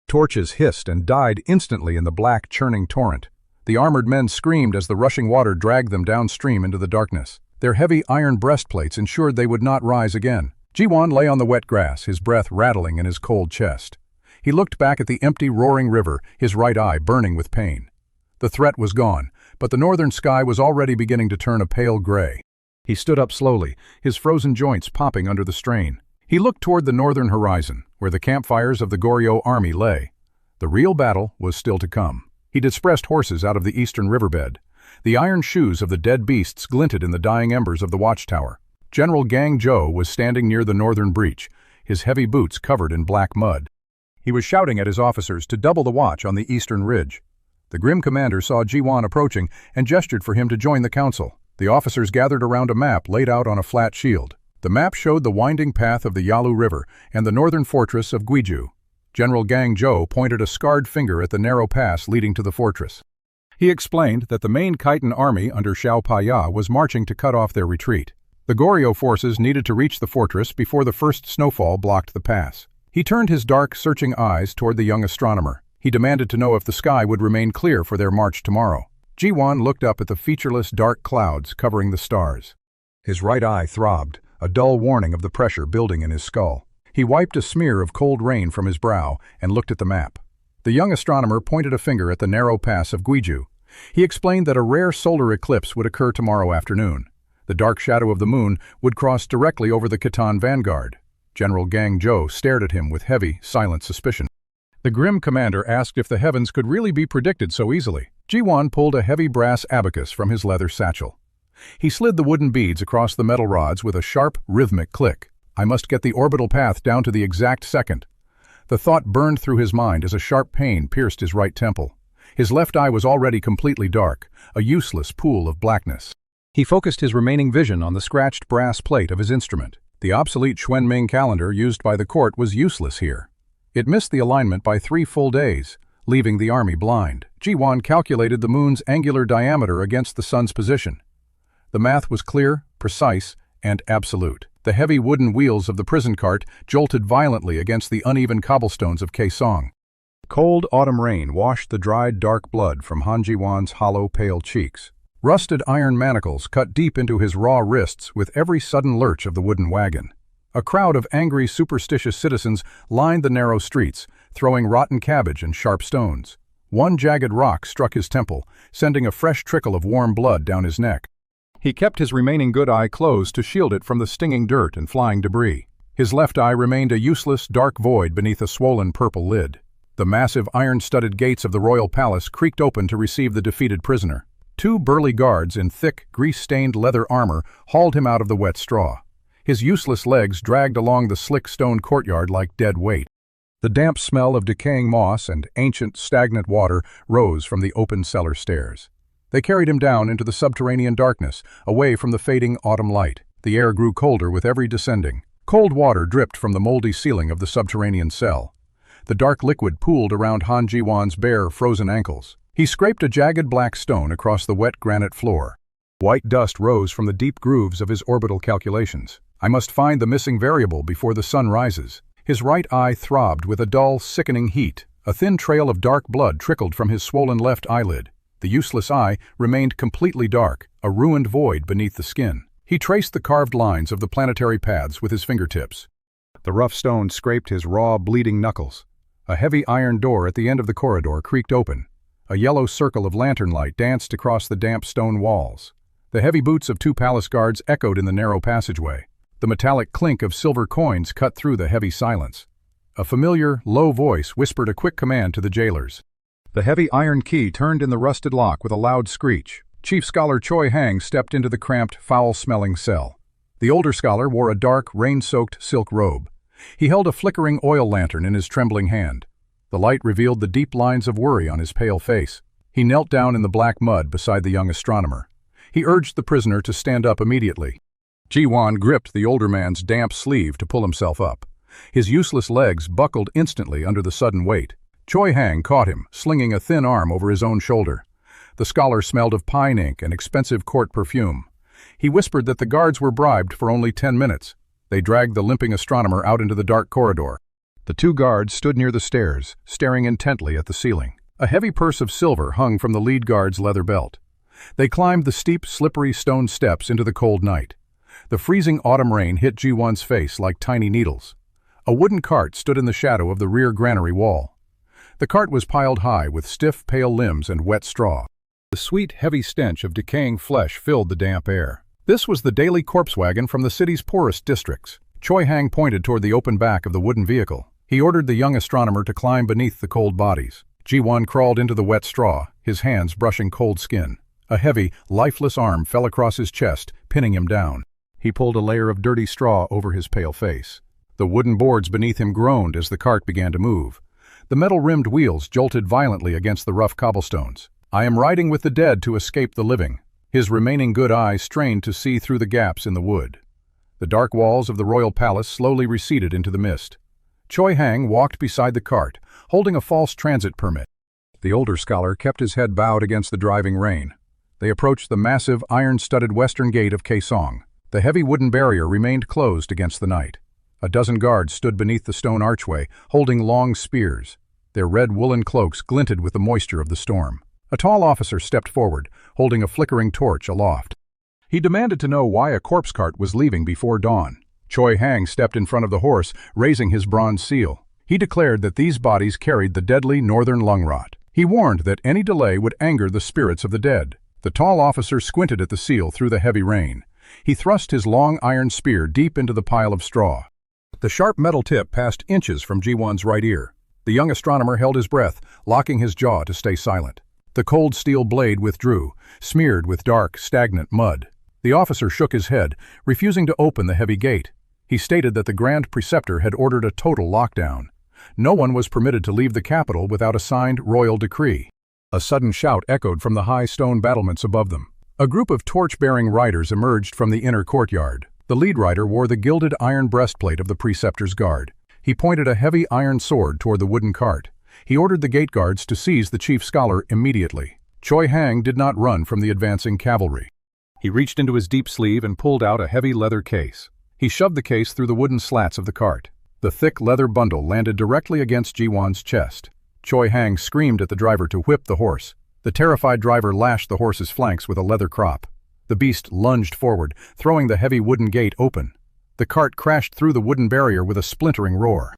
Torches hissed and died instantly in the black, churning torrent. The armored men screamed as the rushing water dragged them downstream into the darkness. Their heavy iron breastplates ensured they would not rise again. Ji-won lay on the wet grass, his breath rattling in his cold chest. He looked back at the empty, roaring river, his right eye burning with pain. The threat was gone, but the northern sky was already beginning to turn a pale gray. He stood up slowly, his frozen joints popping under the strain. He looked toward the northern horizon, where the campfires of the Goryeo army lay. The real battle was still to come. He dispressed horses out of the eastern riverbed. The iron shoes of the dead beasts glinted in the dying embers of the watchtower. General Gang Jo was standing near the northern breach, his heavy boots covered in black mud. He was shouting at his officers to double the watch on the eastern ridge. The grim commander saw Ji-won approaching and gestured for him to join the council. The officers gathered around a map laid out on a flat shield. The map showed the winding path of the Yalu River and the northern fortress of Gwiju. General Gang Jo pointed a scarred finger at the narrow pass leading to the fortress. He explained that the main Khitan army under Xiao Paya was marching to cut off their retreat. The Goryeo forces needed to reach the fortress before the first snowfall blocked the pass. He turned his dark, searching eyes toward the young astronomer. He demanded to know if the sky would remain clear for their march tomorrow. Ji-won looked up at the featureless dark clouds covering the stars. His right eye throbbed, a dull warning of the pressure building in his skull. He wiped a smear of cold rain from his brow and looked at the map. The young astronomer pointed a finger at the narrow pass of Gwiju. He explained that a rare solar eclipse would occur tomorrow afternoon. The dark shadow of the moon would cross directly over the Khitan vanguard. General Gang Jo stared at him with heavy, silent suspicion. The grim commander asked if the heavens could really be predicted so easily. Ji-won pulled a heavy brass abacus from his leather satchel. He slid the wooden beads across the metal rods with a sharp, rhythmic click. I must get the orbital path down to the exact second. The thought burned through his mind as a sharp pain pierced his right temple. His left eye was already completely dark, a useless pool of blackness. He focused his remaining vision on the scratched brass plate of his instrument. The obsolete Xuanming calendar used by the court was useless here. It missed the alignment by 3 full days, leaving the army blind. Ji-won calculated the moon's angular diameter against the sun's position. The math was clear, precise, and absolute. The heavy wooden wheels of the prison cart jolted violently against the uneven cobblestones of Kaesong. Cold autumn rain washed the dried dark blood from Han Ji-won's hollow, pale cheeks. Rusted iron manacles cut deep into his raw wrists with every sudden lurch of the wooden wagon. A crowd of angry, superstitious citizens lined the narrow streets, throwing rotten cabbage and sharp stones. One jagged rock struck his temple, sending a fresh trickle of warm blood down his neck. He kept his remaining good eye closed to shield it from the stinging dirt and flying debris. His left eye remained a useless, dark void beneath a swollen purple lid. The massive iron-studded gates of the royal palace creaked open to receive the defeated prisoner. Two burly guards in thick, grease-stained leather armor hauled him out of the wet straw. His useless legs dragged along the slick stone courtyard like dead weight. The damp smell of decaying moss and ancient, stagnant water rose from the open cellar stairs. They carried him down into the subterranean darkness, away from the fading autumn light. The air grew colder with every descending. Cold water dripped from the moldy ceiling of the subterranean cell. The dark liquid pooled around Han Ji-won's bare, frozen ankles. He scraped a jagged black stone across the wet granite floor. White dust rose from the deep grooves of his orbital calculations. I must find the missing variable before the sun rises. His right eye throbbed with a dull, sickening heat. A thin trail of dark blood trickled from his swollen left eyelid. The useless eye remained completely dark, a ruined void beneath the skin. He traced the carved lines of the planetary paths with his fingertips. The rough stone scraped his raw, bleeding knuckles. A heavy iron door at the end of the corridor creaked open. A yellow circle of lantern light danced across the damp stone walls. The heavy boots of two palace guards echoed in the narrow passageway. The metallic clink of silver coins cut through the heavy silence. A familiar, low voice whispered a quick command to the jailers. The heavy iron key turned in the rusted lock with a loud screech. Chief Scholar Choi Hang stepped into the cramped, foul-smelling cell. The older scholar wore a dark, rain-soaked silk robe. He held a flickering oil lantern in his trembling hand. The light revealed the deep lines of worry on his pale face. He knelt down in the black mud beside the young astronomer. He urged the prisoner to stand up immediately. Ji-won gripped the older man's damp sleeve to pull himself up. His useless legs buckled instantly under the sudden weight. Choi Hang caught him, slinging a thin arm over his own shoulder. The scholar smelled of pine ink and expensive court perfume. He whispered that the guards were bribed for only 10 minutes. They dragged the limping astronomer out into the dark corridor. The two guards stood near the stairs, staring intently at the ceiling. A heavy purse of silver hung from the lead guard's leather belt. They climbed the steep, slippery stone steps into the cold night. The freezing autumn rain hit Ji-won's face like tiny needles. A wooden cart stood in the shadow of the rear granary wall. The cart was piled high with stiff, pale limbs and wet straw. The sweet, heavy stench of decaying flesh filled the damp air. This was the daily corpse wagon from the city's poorest districts. Choi Hang pointed toward the open back of the wooden vehicle. He ordered the young astronomer to climb beneath the cold bodies. Ji-won crawled into the wet straw, his hands brushing cold skin. A heavy, lifeless arm fell across his chest, pinning him down. He pulled a layer of dirty straw over his pale face. The wooden boards beneath him groaned as the cart began to move. The metal-rimmed wheels jolted violently against the rough cobblestones. "I am riding with the dead to escape the living." His remaining good eye strained to see through the gaps in the wood. The dark walls of the royal palace slowly receded into the mist. Choi Hang walked beside the cart, holding a false transit permit. The older scholar kept his head bowed against the driving rain. They approached the massive, iron-studded western gate of Kaesong. The heavy wooden barrier remained closed against the night. A dozen guards stood beneath the stone archway, holding long spears. Their red woolen cloaks glinted with the moisture of the storm. A tall officer stepped forward, holding a flickering torch aloft. He demanded to know why a corpse cart was leaving before dawn. Choi Hang stepped in front of the horse, raising his bronze seal. He declared that these bodies carried the deadly northern lung rot. He warned that any delay would anger the spirits of the dead. The tall officer squinted at the seal through the heavy rain. He thrust his long iron spear deep into the pile of straw. The sharp metal tip passed inches from Ji-won's right ear. The young astronomer held his breath, locking his jaw to stay silent. The cold steel blade withdrew, smeared with dark, stagnant mud. The officer shook his head, refusing to open the heavy gate. He stated that the Grand Preceptor had ordered a total lockdown. No one was permitted to leave the capital without a signed royal decree. A sudden shout echoed from the high stone battlements above them. A group of torch-bearing riders emerged from the inner courtyard. The lead rider wore the gilded iron breastplate of the Preceptor's guard. He pointed a heavy iron sword toward the wooden cart. He ordered the gate guards to seize the chief scholar immediately. Choi Hang did not run from the advancing cavalry. He reached into his deep sleeve and pulled out a heavy leather case. He shoved the case through the wooden slats of the cart. The thick leather bundle landed directly against Ji-won's chest. Choi Hang screamed at the driver to whip the horse. The terrified driver lashed the horse's flanks with a leather crop. The beast lunged forward, throwing the heavy wooden gate open. The cart crashed through the wooden barrier with a splintering roar.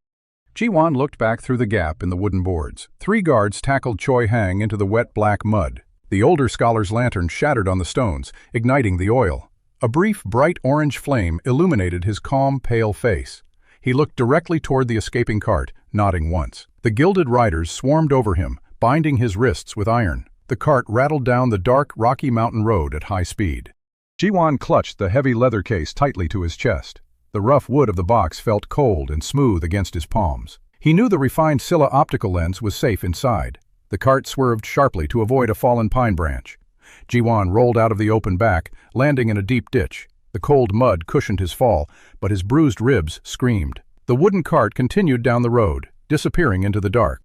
Ji-won looked back through the gap in the wooden boards. 3 guards tackled Choi Hang into the wet black mud. The older scholar's lantern shattered on the stones, igniting the oil. A brief, bright orange flame illuminated his calm, pale face. He looked directly toward the escaping cart, nodding once. The gilded riders swarmed over him, binding his wrists with iron. The cart rattled down the dark, rocky mountain road at high speed. Ji-won clutched the heavy leather case tightly to his chest. The rough wood of the box felt cold and smooth against his palms. He knew the refined Silla optical lens was safe inside. The cart swerved sharply to avoid a fallen pine branch. Ji-won rolled out of the open back, landing in a deep ditch. The cold mud cushioned his fall, but his bruised ribs screamed. The wooden cart continued down the road, disappearing into the dark.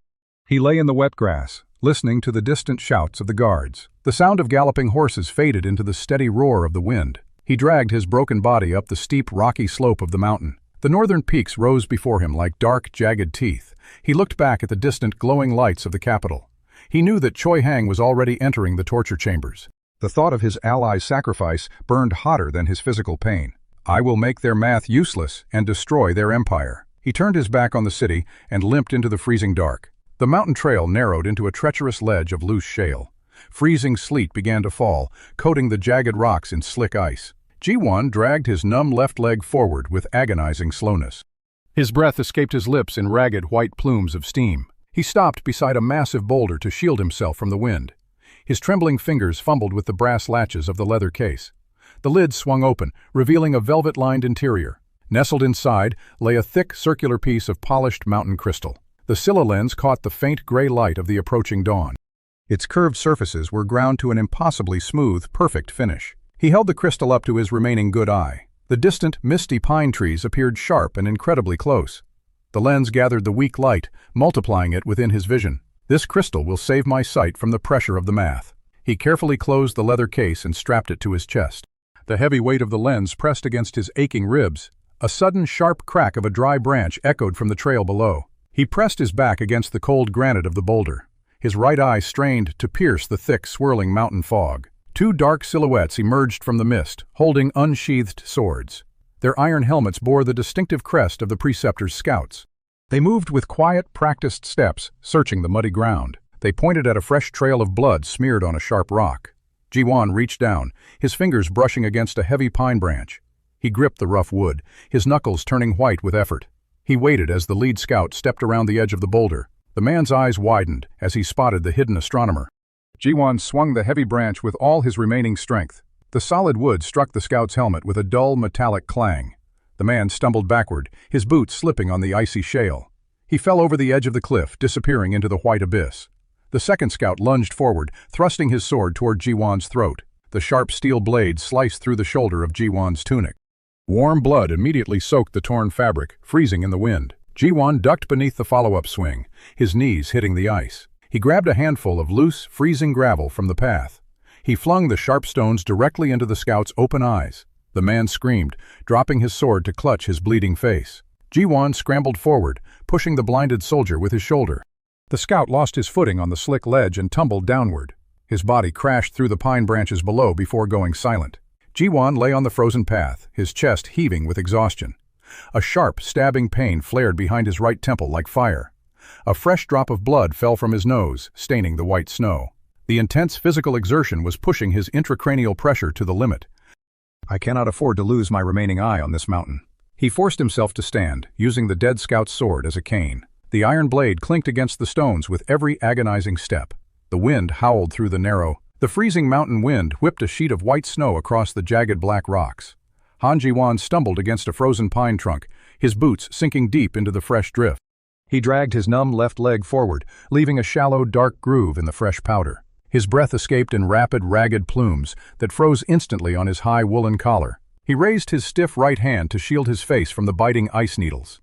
He lay in the wet grass, listening to the distant shouts of the guards. The sound of galloping horses faded into the steady roar of the wind. He dragged his broken body up the steep, rocky slope of the mountain. The northern peaks rose before him like dark, jagged teeth. He looked back at the distant, glowing lights of the capital. He knew that Choi Hang was already entering the torture chambers. The thought of his allies' sacrifice burned hotter than his physical pain. I will make their math useless and destroy their empire. He turned his back on the city and limped into the freezing dark. The mountain trail narrowed into a treacherous ledge of loose shale. Freezing sleet began to fall, coating the jagged rocks in slick ice. Ji-won dragged his numb left leg forward with agonizing slowness. His breath escaped his lips in ragged white plumes of steam. He stopped beside a massive boulder to shield himself from the wind. His trembling fingers fumbled with the brass latches of the leather case. The lid swung open, revealing a velvet-lined interior. Nestled inside lay a thick, circular piece of polished mountain crystal. The Silla Lens caught the faint gray light of the approaching dawn. Its curved surfaces were ground to an impossibly smooth, perfect finish. He held the crystal up to his remaining good eye. The distant, misty pine trees appeared sharp and incredibly close. The lens gathered the weak light, multiplying it within his vision. This crystal will save my sight from the pressure of the math. He carefully closed the leather case and strapped it to his chest. The heavy weight of the lens pressed against his aching ribs. A sudden sharp crack of a dry branch echoed from the trail below. He pressed his back against the cold granite of the boulder. His right eye strained to pierce the thick, swirling mountain fog. 2 dark silhouettes emerged from the mist, holding unsheathed swords. Their iron helmets bore the distinctive crest of the Preceptor's scouts. They moved with quiet, practiced steps, searching the muddy ground. They pointed at a fresh trail of blood smeared on a sharp rock. Ji-won reached down, his fingers brushing against a heavy pine branch. He gripped the rough wood, his knuckles turning white with effort. He waited as the lead scout stepped around the edge of the boulder. The man's eyes widened as he spotted the hidden astronomer. Ji-won swung the heavy branch with all his remaining strength. The solid wood struck the scout's helmet with a dull, metallic clang. The man stumbled backward, his boots slipping on the icy shale. He fell over the edge of the cliff, disappearing into the white abyss. The second scout lunged forward, thrusting his sword toward Ji-won's throat. The sharp steel blade sliced through the shoulder of Ji-won's tunic. Warm blood immediately soaked the torn fabric, freezing in the wind. Ji-won ducked beneath the follow-up swing, his knees hitting the ice. He grabbed a handful of loose, freezing gravel from the path. He flung the sharp stones directly into the scout's open eyes. The man screamed, dropping his sword to clutch his bleeding face. Ji-won scrambled forward, pushing the blinded soldier with his shoulder. The scout lost his footing on the slick ledge and tumbled downward. His body crashed through the pine branches below before going silent. Ji-won lay on the frozen path, his chest heaving with exhaustion. A sharp, stabbing pain flared behind his right temple like fire. A fresh drop of blood fell from his nose, staining the white snow. The intense physical exertion was pushing his intracranial pressure to the limit. I cannot afford to lose my remaining eye on this mountain. He forced himself to stand, using the dead scout's sword as a cane. The iron blade clinked against the stones with every agonizing step. The wind howled through the narrow. The freezing mountain wind whipped a sheet of white snow across the jagged black rocks. Han Ji-won stumbled against a frozen pine trunk, his boots sinking deep into the fresh drift. He dragged his numb left leg forward, leaving a shallow, dark groove in the fresh powder. His breath escaped in rapid, ragged plumes that froze instantly on his high woolen collar. He raised his stiff right hand to shield his face from the biting ice needles.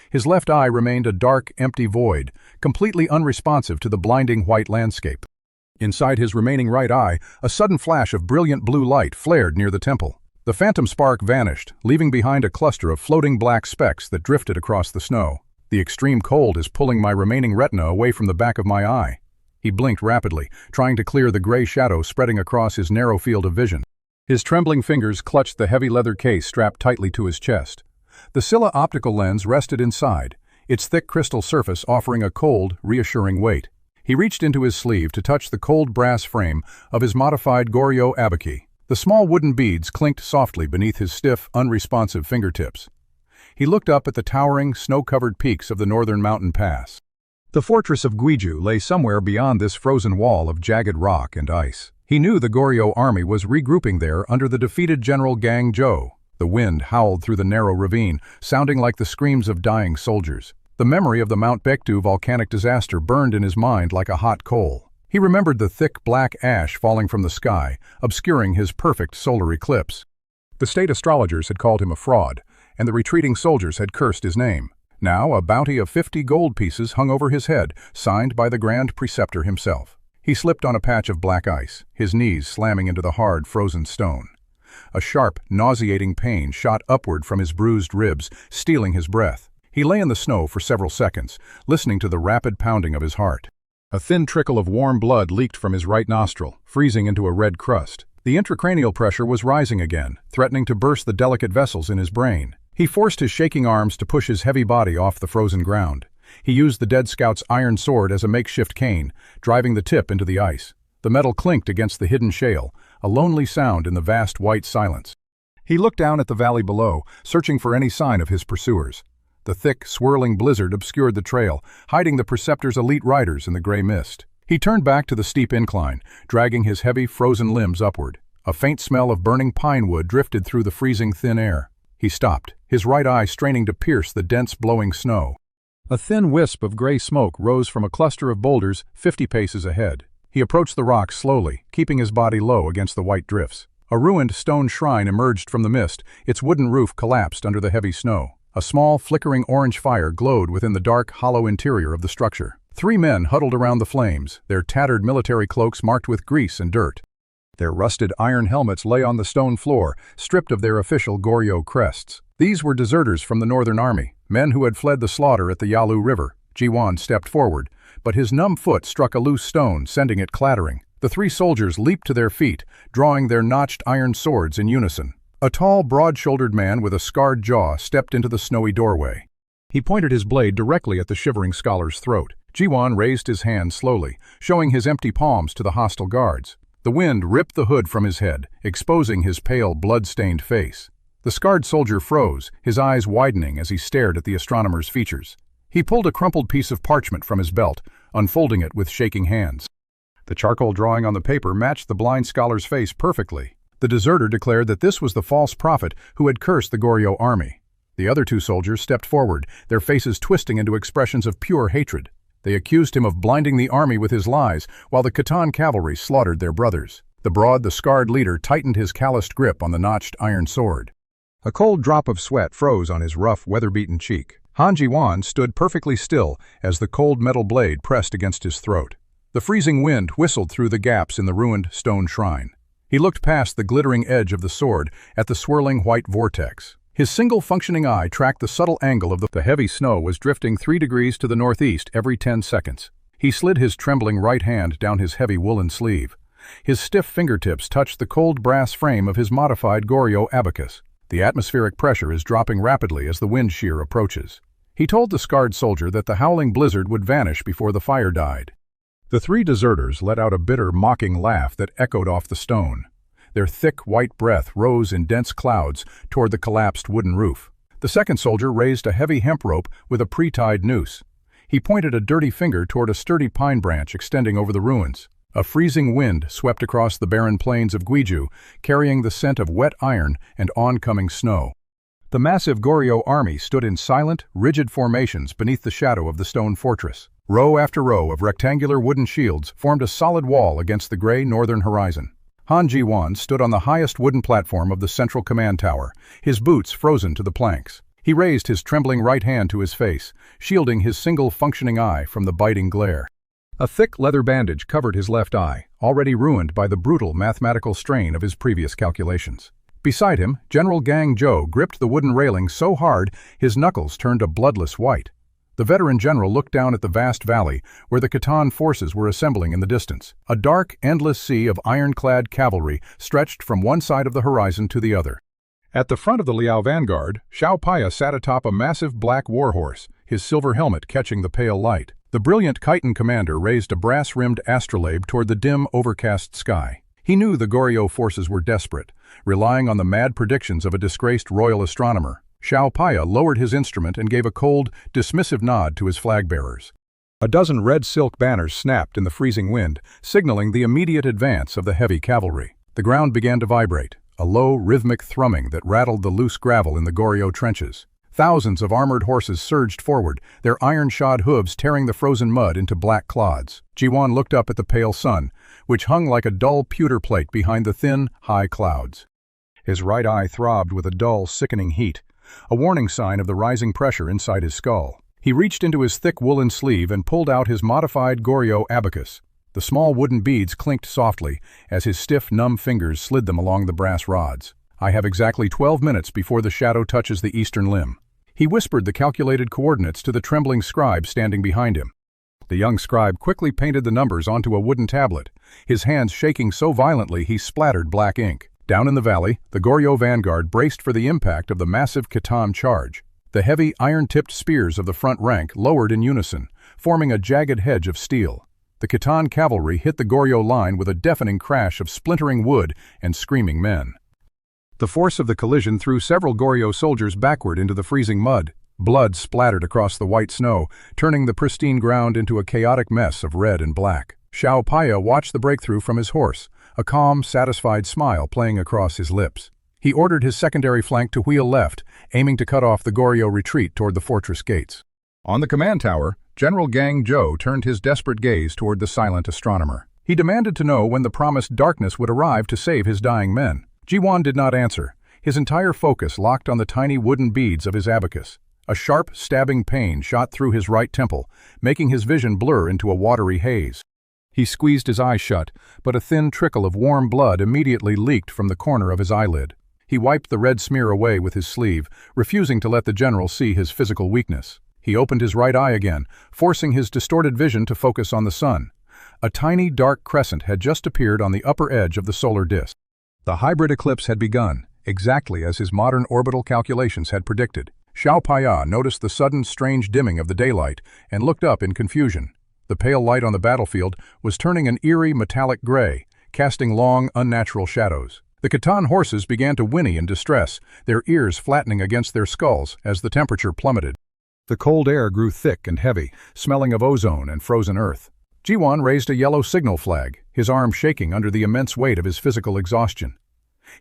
His left eye remained a dark, empty void, completely unresponsive to the blinding white landscape. Inside his remaining right eye, a sudden flash of brilliant blue light flared near the temple. The phantom spark vanished, leaving behind a cluster of floating black specks that drifted across the snow. The extreme cold is pulling my remaining retina away from the back of my eye. He blinked rapidly, trying to clear the gray shadow spreading across his narrow field of vision. His trembling fingers clutched the heavy leather case strapped tightly to his chest. The Silla optical lens rested inside, its thick crystal surface offering a cold, reassuring weight. He reached into his sleeve to touch the cold brass frame of his modified Goryeo abaci. The small wooden beads clinked softly beneath his stiff, unresponsive fingertips. He looked up at the towering, snow-covered peaks of the northern mountain pass. The fortress of Gwiju lay somewhere beyond this frozen wall of jagged rock and ice. He knew the Goryeo army was regrouping there under the defeated General Gang Jo. The wind howled through the narrow ravine, sounding like the screams of dying soldiers. The memory of the Mount Baekdu volcanic disaster burned in his mind like a hot coal. He remembered the thick black ash falling from the sky, obscuring his perfect solar eclipse. The state astrologers had called him a fraud, and the retreating soldiers had cursed his name. Now a bounty of 50 gold pieces hung over his head, signed by the Grand Preceptor himself. He slipped on a patch of black ice, his knees slamming into the hard, frozen stone. A sharp, nauseating pain shot upward from his bruised ribs, stealing his breath. He lay in the snow for several seconds, listening to the rapid pounding of his heart. A thin trickle of warm blood leaked from his right nostril, freezing into a red crust. The intracranial pressure was rising again, threatening to burst the delicate vessels in his brain. He forced his shaking arms to push his heavy body off the frozen ground. He used the dead scout's iron sword as a makeshift cane, driving the tip into the ice. The metal clinked against the hidden shale, a lonely sound in the vast white silence. He looked down at the valley below, searching for any sign of his pursuers. The thick, swirling blizzard obscured the trail, hiding the Preceptor's elite riders in the gray mist. He turned back to the steep incline, dragging his heavy, frozen limbs upward. A faint smell of burning pine wood drifted through the freezing thin air. He stopped, his right eye straining to pierce the dense, blowing snow. A thin wisp of gray smoke rose from a cluster of boulders 50 paces ahead. He approached the rocks slowly, keeping his body low against the white drifts. A ruined stone shrine emerged from the mist, its wooden roof collapsed under the heavy snow. A small, flickering orange fire glowed within the dark, hollow interior of the structure. 3 men huddled around the flames, their tattered military cloaks marked with grease and dirt. Their rusted iron helmets lay on the stone floor, stripped of their official Goryeo crests. These were deserters from the Northern Army, men who had fled the slaughter at the Yalu River. Ji-won stepped forward, but his numb foot struck a loose stone, sending it clattering. The 3 soldiers leaped to their feet, drawing their notched iron swords in unison. A tall, broad-shouldered man with a scarred jaw stepped into the snowy doorway. He pointed his blade directly at the shivering scholar's throat. Ji-won raised his hand slowly, showing his empty palms to the hostile guards. The wind ripped the hood from his head, exposing his pale, blood-stained face. The scarred soldier froze, his eyes widening as he stared at the astronomer's features. He pulled a crumpled piece of parchment from his belt, unfolding it with shaking hands. The charcoal drawing on the paper matched the blind scholar's face perfectly. The deserter declared that this was the false prophet who had cursed the Goryeo army. The other 2 soldiers stepped forward, their faces twisting into expressions of pure hatred. They accused him of blinding the army with his lies, while the Khitan cavalry slaughtered their brothers. The scarred leader tightened his calloused grip on the notched iron sword. A cold drop of sweat froze on his rough, weather-beaten cheek. Han Ji-won stood perfectly still as the cold metal blade pressed against his throat. The freezing wind whistled through the gaps in the ruined stone shrine. He looked past the glittering edge of the sword at the swirling white vortex. His single functioning eye tracked the subtle angle of the heavy snow was drifting 3 degrees to the northeast every 10 seconds. He slid his trembling right hand down his heavy woolen sleeve. His stiff fingertips touched the cold brass frame of his modified Goryeo abacus. The atmospheric pressure is dropping rapidly as the wind shear approaches. He told the scarred soldier that the howling blizzard would vanish before the fire died. The 3 deserters let out a bitter, mocking laugh that echoed off the stone. Their thick, white breath rose in dense clouds toward the collapsed wooden roof. The second soldier raised a heavy hemp rope with a pre-tied noose. He pointed a dirty finger toward a sturdy pine branch extending over the ruins. A freezing wind swept across the barren plains of Gwiju, carrying the scent of wet iron and oncoming snow. The massive Goryeo army stood in silent, rigid formations beneath the shadow of the stone fortress. Row after row of rectangular wooden shields formed a solid wall against the gray northern horizon. Han Ji-won stood on the highest wooden platform of the central command tower, his boots frozen to the planks. He raised his trembling right hand to his face, shielding his single functioning eye from the biting glare. A thick leather bandage covered his left eye, already ruined by the brutal mathematical strain of his previous calculations. Beside him, General Gang Jo gripped the wooden railing so hard his knuckles turned a bloodless white. The veteran general looked down at the vast valley where the Khitan forces were assembling in the distance. A dark, endless sea of ironclad cavalry stretched from one side of the horizon to the other. At the front of the Liao vanguard, Xiao Paya sat atop a massive black warhorse, his silver helmet catching the pale light. The brilliant Khitan commander raised a brass-rimmed astrolabe toward the dim, overcast sky. He knew the Goryeo forces were desperate, relying on the mad predictions of a disgraced royal astronomer. Xiao Paya lowered his instrument and gave a cold, dismissive nod to his flag-bearers. A dozen red silk banners snapped in the freezing wind, signaling the immediate advance of the heavy cavalry. The ground began to vibrate, a low, rhythmic thrumming that rattled the loose gravel in the Goryeo trenches. Thousands of armored horses surged forward, their iron-shod hooves tearing the frozen mud into black clods. Jiwan looked up at the pale sun, which hung like a dull pewter plate behind the thin, high clouds. His right eye throbbed with a dull, sickening heat, a warning sign of the rising pressure inside his skull. He reached into his thick woolen sleeve and pulled out his modified Goryeo abacus. The small wooden beads clinked softly as his stiff, numb fingers slid them along the brass rods. "I have exactly 12 minutes before the shadow touches the eastern limb." He whispered the calculated coordinates to the trembling scribe standing behind him. The young scribe quickly painted the numbers onto a wooden tablet, his hands shaking so violently he splattered black ink. Down in the valley, the Goryeo vanguard braced for the impact of the massive Khitan charge. The heavy, iron-tipped spears of the front rank lowered in unison, forming a jagged hedge of steel. The Khitan cavalry hit the Goryeo line with a deafening crash of splintering wood and screaming men. The force of the collision threw several Goryeo soldiers backward into the freezing mud. Blood splattered across the white snow, turning the pristine ground into a chaotic mess of red and black. Xiao Paya watched the breakthrough from his horse, a calm, satisfied smile playing across his lips. He ordered his secondary flank to wheel left, aiming to cut off the Goryeo retreat toward the fortress gates. On the command tower, General Gang Zhou turned his desperate gaze toward the silent astronomer. He demanded to know when the promised darkness would arrive to save his dying men. Jiwan did not answer, his entire focus locked on the tiny wooden beads of his abacus. A sharp, stabbing pain shot through his right temple, making his vision blur into a watery haze. He squeezed his eyes shut, but a thin trickle of warm blood immediately leaked from the corner of his eyelid. He wiped the red smear away with his sleeve, refusing to let the general see his physical weakness. He opened his right eye again, forcing his distorted vision to focus on the sun. A tiny, dark crescent had just appeared on the upper edge of the solar disk. The hybrid eclipse had begun, exactly as his modern orbital calculations had predicted. Xiao Paya noticed the sudden, strange dimming of the daylight and looked up in confusion. The pale light on the battlefield was turning an eerie, metallic gray, casting long, unnatural shadows. The Khitan horses began to whinny in distress, their ears flattening against their skulls as the temperature plummeted. The cold air grew thick and heavy, smelling of ozone and frozen earth. Jiwan raised a yellow signal flag, his arm shaking under the immense weight of his physical exhaustion.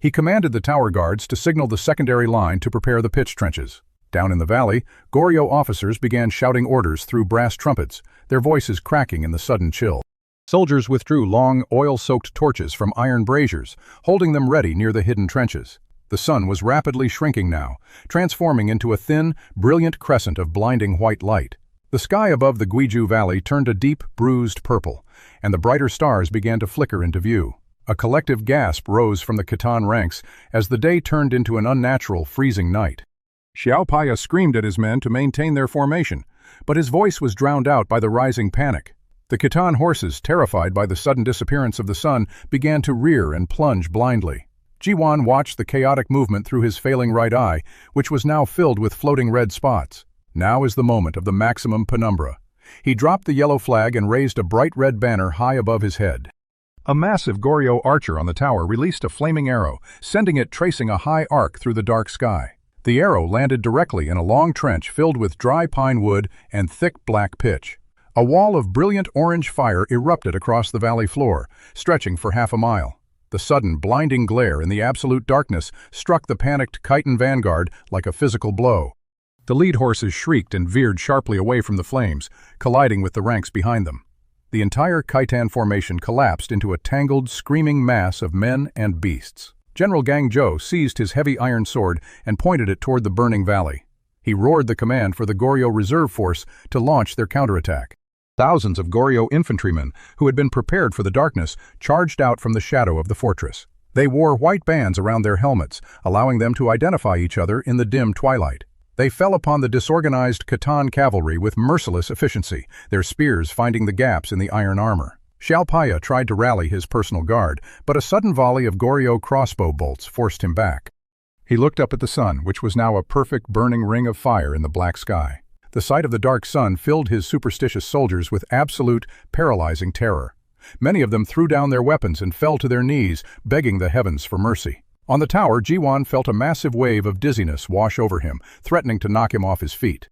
He commanded the tower guards to signal the secondary line to prepare the pitch trenches. Down in the valley, Goryeo officers began shouting orders through brass trumpets, their voices cracking in the sudden chill. Soldiers withdrew long, oil-soaked torches from iron braziers, holding them ready near the hidden trenches. The sun was rapidly shrinking now, transforming into a thin, brilliant crescent of blinding white light. The sky above the Guiju Valley turned a deep, bruised purple, and the brighter stars began to flicker into view. A collective gasp rose from the Khitan ranks as the day turned into an unnatural, freezing night. Xiao Paya screamed at his men to maintain their formation, but his voice was drowned out by the rising panic. The Khitan horses, terrified by the sudden disappearance of the sun, began to rear and plunge blindly. Jiwan watched the chaotic movement through his failing right eye, which was now filled with floating red spots. Now is the moment of the maximum penumbra. He dropped the yellow flag and raised a bright red banner high above his head. A massive Goryeo archer on the tower released a flaming arrow, sending it tracing a high arc through the dark sky. The arrow landed directly in a long trench filled with dry pine wood and thick black pitch. A wall of brilliant orange fire erupted across the valley floor, stretching for half a mile. The sudden, blinding glare in the absolute darkness struck the panicked Khitan vanguard like a physical blow. The lead horses shrieked and veered sharply away from the flames, colliding with the ranks behind them. The entire Khitan formation collapsed into a tangled, screaming mass of men and beasts. General Gang Zhou seized his heavy iron sword and pointed it toward the burning valley. He roared the command for the Goryeo reserve force to launch their counterattack. Thousands of Goryeo infantrymen, who had been prepared for the darkness, charged out from the shadow of the fortress. They wore white bands around their helmets, allowing them to identify each other in the dim twilight. They fell upon the disorganized Khitan cavalry with merciless efficiency, their spears finding the gaps in the iron armor. Shalpaya tried to rally his personal guard, but a sudden volley of Goryeo crossbow bolts forced him back. He looked up at the sun, which was now a perfect burning ring of fire in the black sky. The sight of the dark sun filled his superstitious soldiers with absolute, paralyzing terror. Many of them threw down their weapons and fell to their knees, begging the heavens for mercy. On the tower, Jiwan felt a massive wave of dizziness wash over him, threatening to knock him off his feet.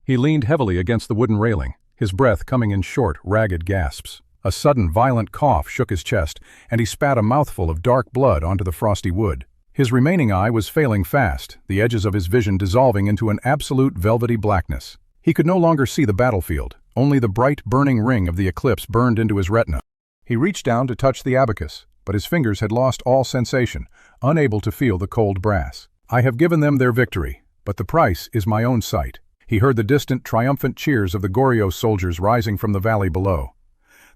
He leaned heavily against the wooden railing, his breath coming in short, ragged gasps. A sudden, violent cough shook his chest, and he spat a mouthful of dark blood onto the frosty wood. His remaining eye was failing fast, the edges of his vision dissolving into an absolute velvety blackness. He could no longer see the battlefield, only the bright, burning ring of the eclipse burned into his retina. He reached down to touch the abacus, but his fingers had lost all sensation, unable to feel the cold brass. I have given them their victory, but the price is my own sight. He heard the distant, triumphant cheers of the Goryeo soldiers rising from the valley below.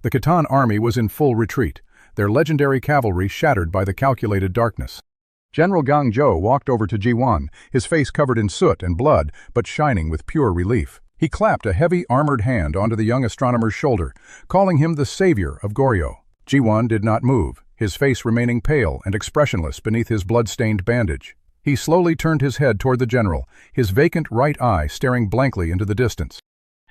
The Khitan army was in full retreat, their legendary cavalry shattered by the calculated darkness. General Gang Zhou walked over to Jiwan, his face covered in soot and blood, but shining with pure relief. He clapped a heavy, armored hand onto the young astronomer's shoulder, calling him the savior of Goryeo. Jiwan did not move, his face remaining pale and expressionless beneath his blood-stained bandage. He slowly turned his head toward the general, his vacant right eye staring blankly into the distance.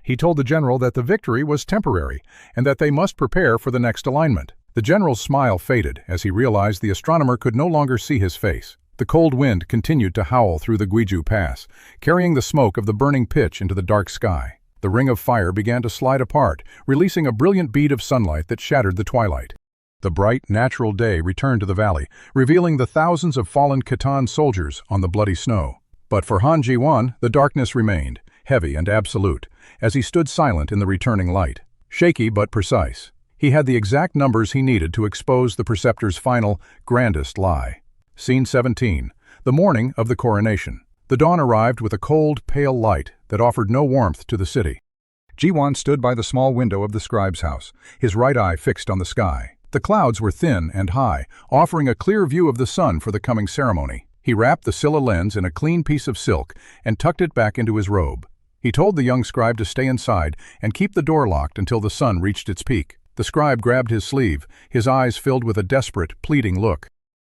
He told the general that the victory was temporary and that they must prepare for the next alignment. The general's smile faded as he realized the astronomer could no longer see his face. The cold wind continued to howl through the Guiju Pass, carrying the smoke of the burning pitch into the dark sky. The ring of fire began to slide apart, releasing a brilliant bead of sunlight that shattered the twilight. The bright, natural day returned to the valley, revealing the thousands of fallen Khitan soldiers on the bloody snow. But for Han Jiwan, the darkness remained, heavy and absolute, as he stood silent in the returning light. Shaky but precise, he had the exact numbers he needed to expose the Preceptor's final, grandest lie. Scene 17. The morning of the coronation. The dawn arrived with a cold, pale light that offered no warmth to the city. Jiwan stood by the small window of the scribe's house, his right eye fixed on the sky. The clouds were thin and high, offering a clear view of the sun for the coming ceremony. He wrapped the Silla Lens in a clean piece of silk and tucked it back into his robe. He told the young scribe to stay inside and keep the door locked until the sun reached its peak. The scribe grabbed his sleeve, his eyes filled with a desperate, pleading look.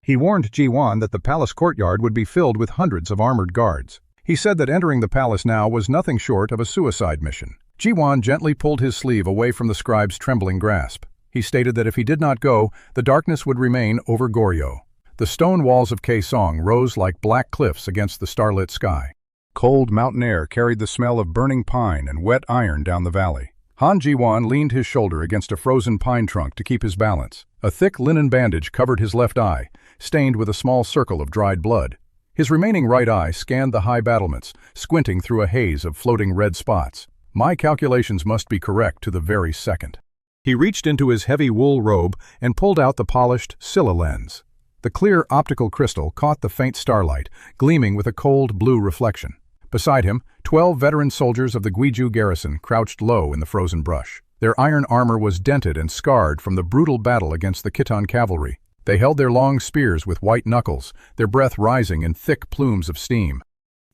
He warned Jiwan that the palace courtyard would be filled with hundreds of armored guards. He said that entering the palace now was nothing short of a suicide mission. Jiwan gently pulled his sleeve away from the scribe's trembling grasp. He stated that if he did not go, the darkness would remain over Goryeo. The stone walls of Kaesong rose like black cliffs against the starlit sky. Cold mountain air carried the smell of burning pine and wet iron down the valley. Han Jiwan leaned his shoulder against a frozen pine trunk to keep his balance. A thick linen bandage covered his left eye, stained with a small circle of dried blood. His remaining right eye scanned the high battlements, squinting through a haze of floating red spots. My calculations must be correct to the very second. He reached into his heavy wool robe and pulled out the polished Silla Lens. The clear optical crystal caught the faint starlight, gleaming with a cold blue reflection. Beside him, 12 veteran soldiers of the Guiju garrison crouched low in the frozen brush. Their iron armor was dented and scarred from the brutal battle against the Khitan cavalry. They held their long spears with white knuckles, their breath rising in thick plumes of steam.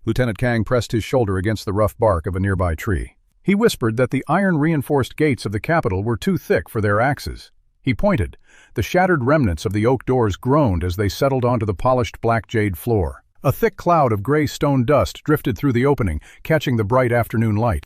Lieutenant Kang pressed his shoulder against the rough bark of a nearby tree. He whispered that the iron-reinforced gates of the capital were too thick for their axes. He pointed. The shattered remnants of the oak doors groaned as they settled onto the polished black jade floor. A thick cloud of gray stone dust drifted through the opening, catching the bright afternoon light.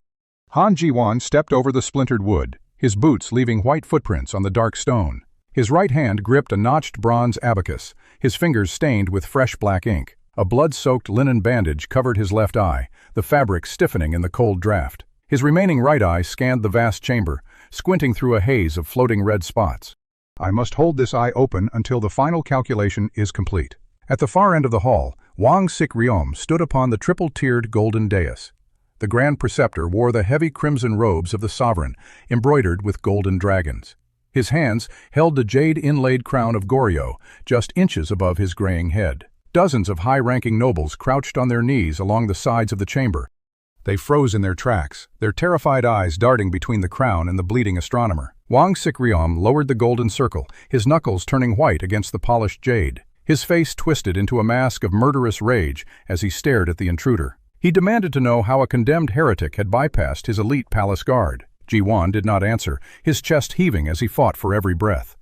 Han Jiwan stepped over the splintered wood, his boots leaving white footprints on the dark stone. His right hand gripped a notched bronze abacus, his fingers stained with fresh black ink. A blood-soaked linen bandage covered his left eye, the fabric stiffening in the cold draft. His remaining right eye scanned the vast chamber, squinting through a haze of floating red spots. I must hold this eye open until the final calculation is complete. At the far end of the hall, Wang Sik-ryom stood upon the triple-tiered golden dais. The Grand Preceptor wore the heavy crimson robes of the sovereign, embroidered with golden dragons. His hands held the jade-inlaid crown of Goryeo, just inches above his graying head. Dozens of high-ranking nobles crouched on their knees along the sides of the chamber. They froze in their tracks, their terrified eyes darting between the crown and the bleeding astronomer. Wang Sik-ryom lowered the golden circle, his knuckles turning white against the polished jade. His face twisted into a mask of murderous rage as he stared at the intruder. He demanded to know how a condemned heretic had bypassed his elite palace guard. Ji-won did not answer, his chest heaving as he fought for every breath.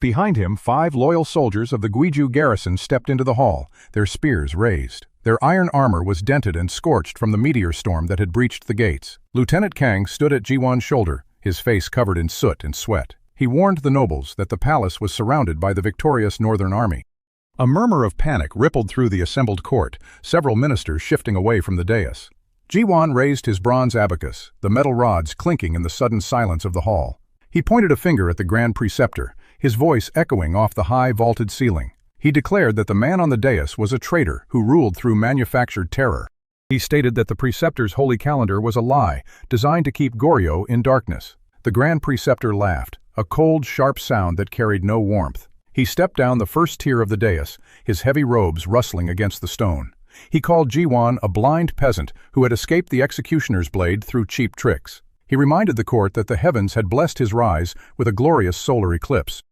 Behind him, 5 loyal soldiers of the Gwiju garrison stepped into the hall, their spears raised. Their iron armor was dented and scorched from the meteor storm that had breached the gates. Lieutenant Kang stood at Ji-won's shoulder, his face covered in soot and sweat. He warned the nobles that the palace was surrounded by the victorious northern army. A murmur of panic rippled through the assembled court, several ministers shifting away from the dais. Ji-won raised his bronze abacus, the metal rods clinking in the sudden silence of the hall. He pointed a finger at the Grand Preceptor, his voice echoing off the high vaulted ceiling. He declared that the man on the dais was a traitor who ruled through manufactured terror. He stated that the Preceptor's holy calendar was a lie, designed to keep Goryeo in darkness. The Grand Preceptor laughed, a cold, sharp sound that carried no warmth. He stepped down the first tier of the dais, his heavy robes rustling against the stone. He called Ji-won a blind peasant who had escaped the executioner's blade through cheap tricks. He reminded the court that the heavens had blessed his rise with a glorious solar eclipse.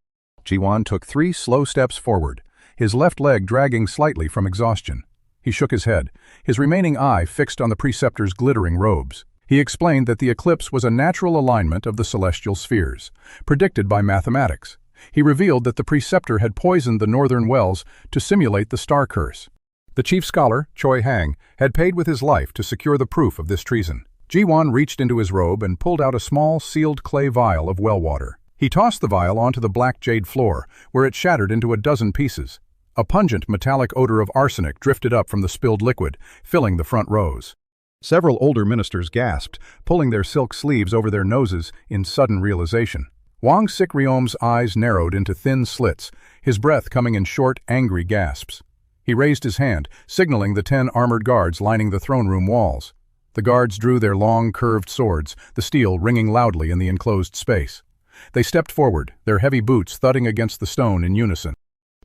Ji-won took 3 slow steps forward, his left leg dragging slightly from exhaustion. He shook his head, his remaining eye fixed on the Preceptor's glittering robes. He explained that the eclipse was a natural alignment of the celestial spheres, predicted by mathematics. He revealed that the Preceptor had poisoned the northern wells to simulate the star curse. The chief scholar, Choi Hang, had paid with his life to secure the proof of this treason. Ji-won reached into his robe and pulled out a small, sealed clay vial of well water. He tossed the vial onto the black jade floor, where it shattered into a dozen pieces. A pungent metallic odor of arsenic drifted up from the spilled liquid, filling the front rows. Several older ministers gasped, pulling their silk sleeves over their noses in sudden realization. Wang Sikryom's eyes narrowed into thin slits, his breath coming in short, angry gasps. He raised his hand, signaling the 10 armored guards lining the throne room walls. The guards drew their long, curved swords, the steel ringing loudly in the enclosed space. They stepped forward, their heavy boots thudding against the stone in unison.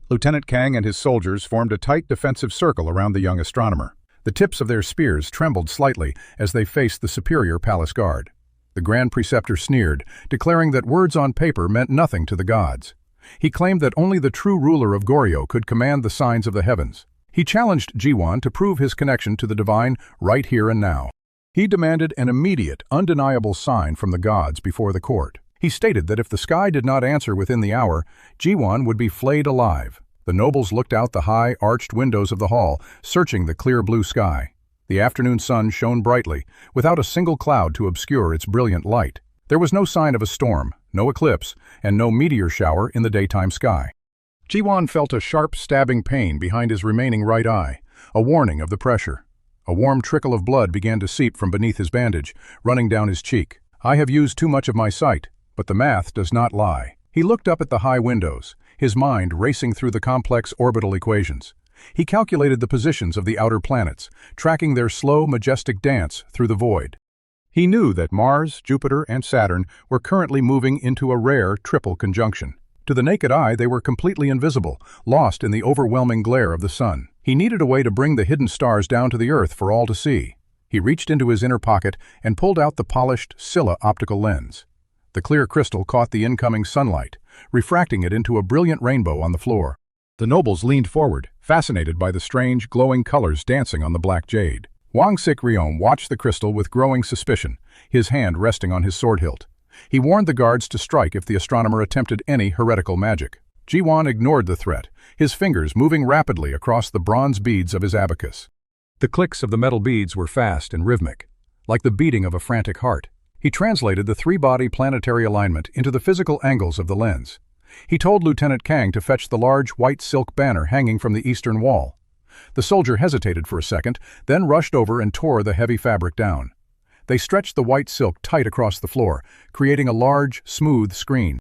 Lieutenant Kang and his soldiers formed a tight defensive circle around the young astronomer. The tips of their spears trembled slightly as they faced the superior palace guard. The Grand Preceptor sneered, declaring that words on paper meant nothing to the gods. He claimed that only the true ruler of Goryeo could command the signs of the heavens. He challenged Ji-won to prove his connection to the divine right here and now. He demanded an immediate, undeniable sign from the gods before the court. He stated that if the sky did not answer within the hour, Ji-won would be flayed alive. The nobles looked out the high, arched windows of the hall, searching the clear blue sky. The afternoon sun shone brightly, without a single cloud to obscure its brilliant light. There was no sign of a storm, no eclipse, and no meteor shower in the daytime sky. Ji-won felt a sharp, stabbing pain behind his remaining right eye, a warning of the pressure. A warm trickle of blood began to seep from beneath his bandage, running down his cheek. I have used too much of my sight, but the math does not lie. He looked up at the high windows, his mind racing through the complex orbital equations. He calculated the positions of the outer planets, tracking their slow, majestic dance through the void. He knew that Mars, Jupiter, and Saturn were currently moving into a rare triple conjunction. To the naked eye, they were completely invisible, lost in the overwhelming glare of the sun. He needed a way to bring the hidden stars down to the earth for all to see. He reached into his inner pocket and pulled out the polished Silla optical lens. The clear crystal caught the incoming sunlight, refracting it into a brilliant rainbow on the floor. The nobles leaned forward, fascinated by the strange, glowing colors dancing on the black jade. Wang Sikryom watched the crystal with growing suspicion, his hand resting on his sword hilt. He warned the guards to strike if the astronomer attempted any heretical magic. Ji-won ignored the threat, his fingers moving rapidly across the bronze beads of his abacus. The clicks of the metal beads were fast and rhythmic, like the beating of a frantic heart. He translated the 3-body planetary alignment into the physical angles of the lens. He told Lieutenant Kang to fetch the large white silk banner hanging from the eastern wall. The soldier hesitated for a second, then rushed over and tore the heavy fabric down. They stretched the white silk tight across the floor, creating a large, smooth screen.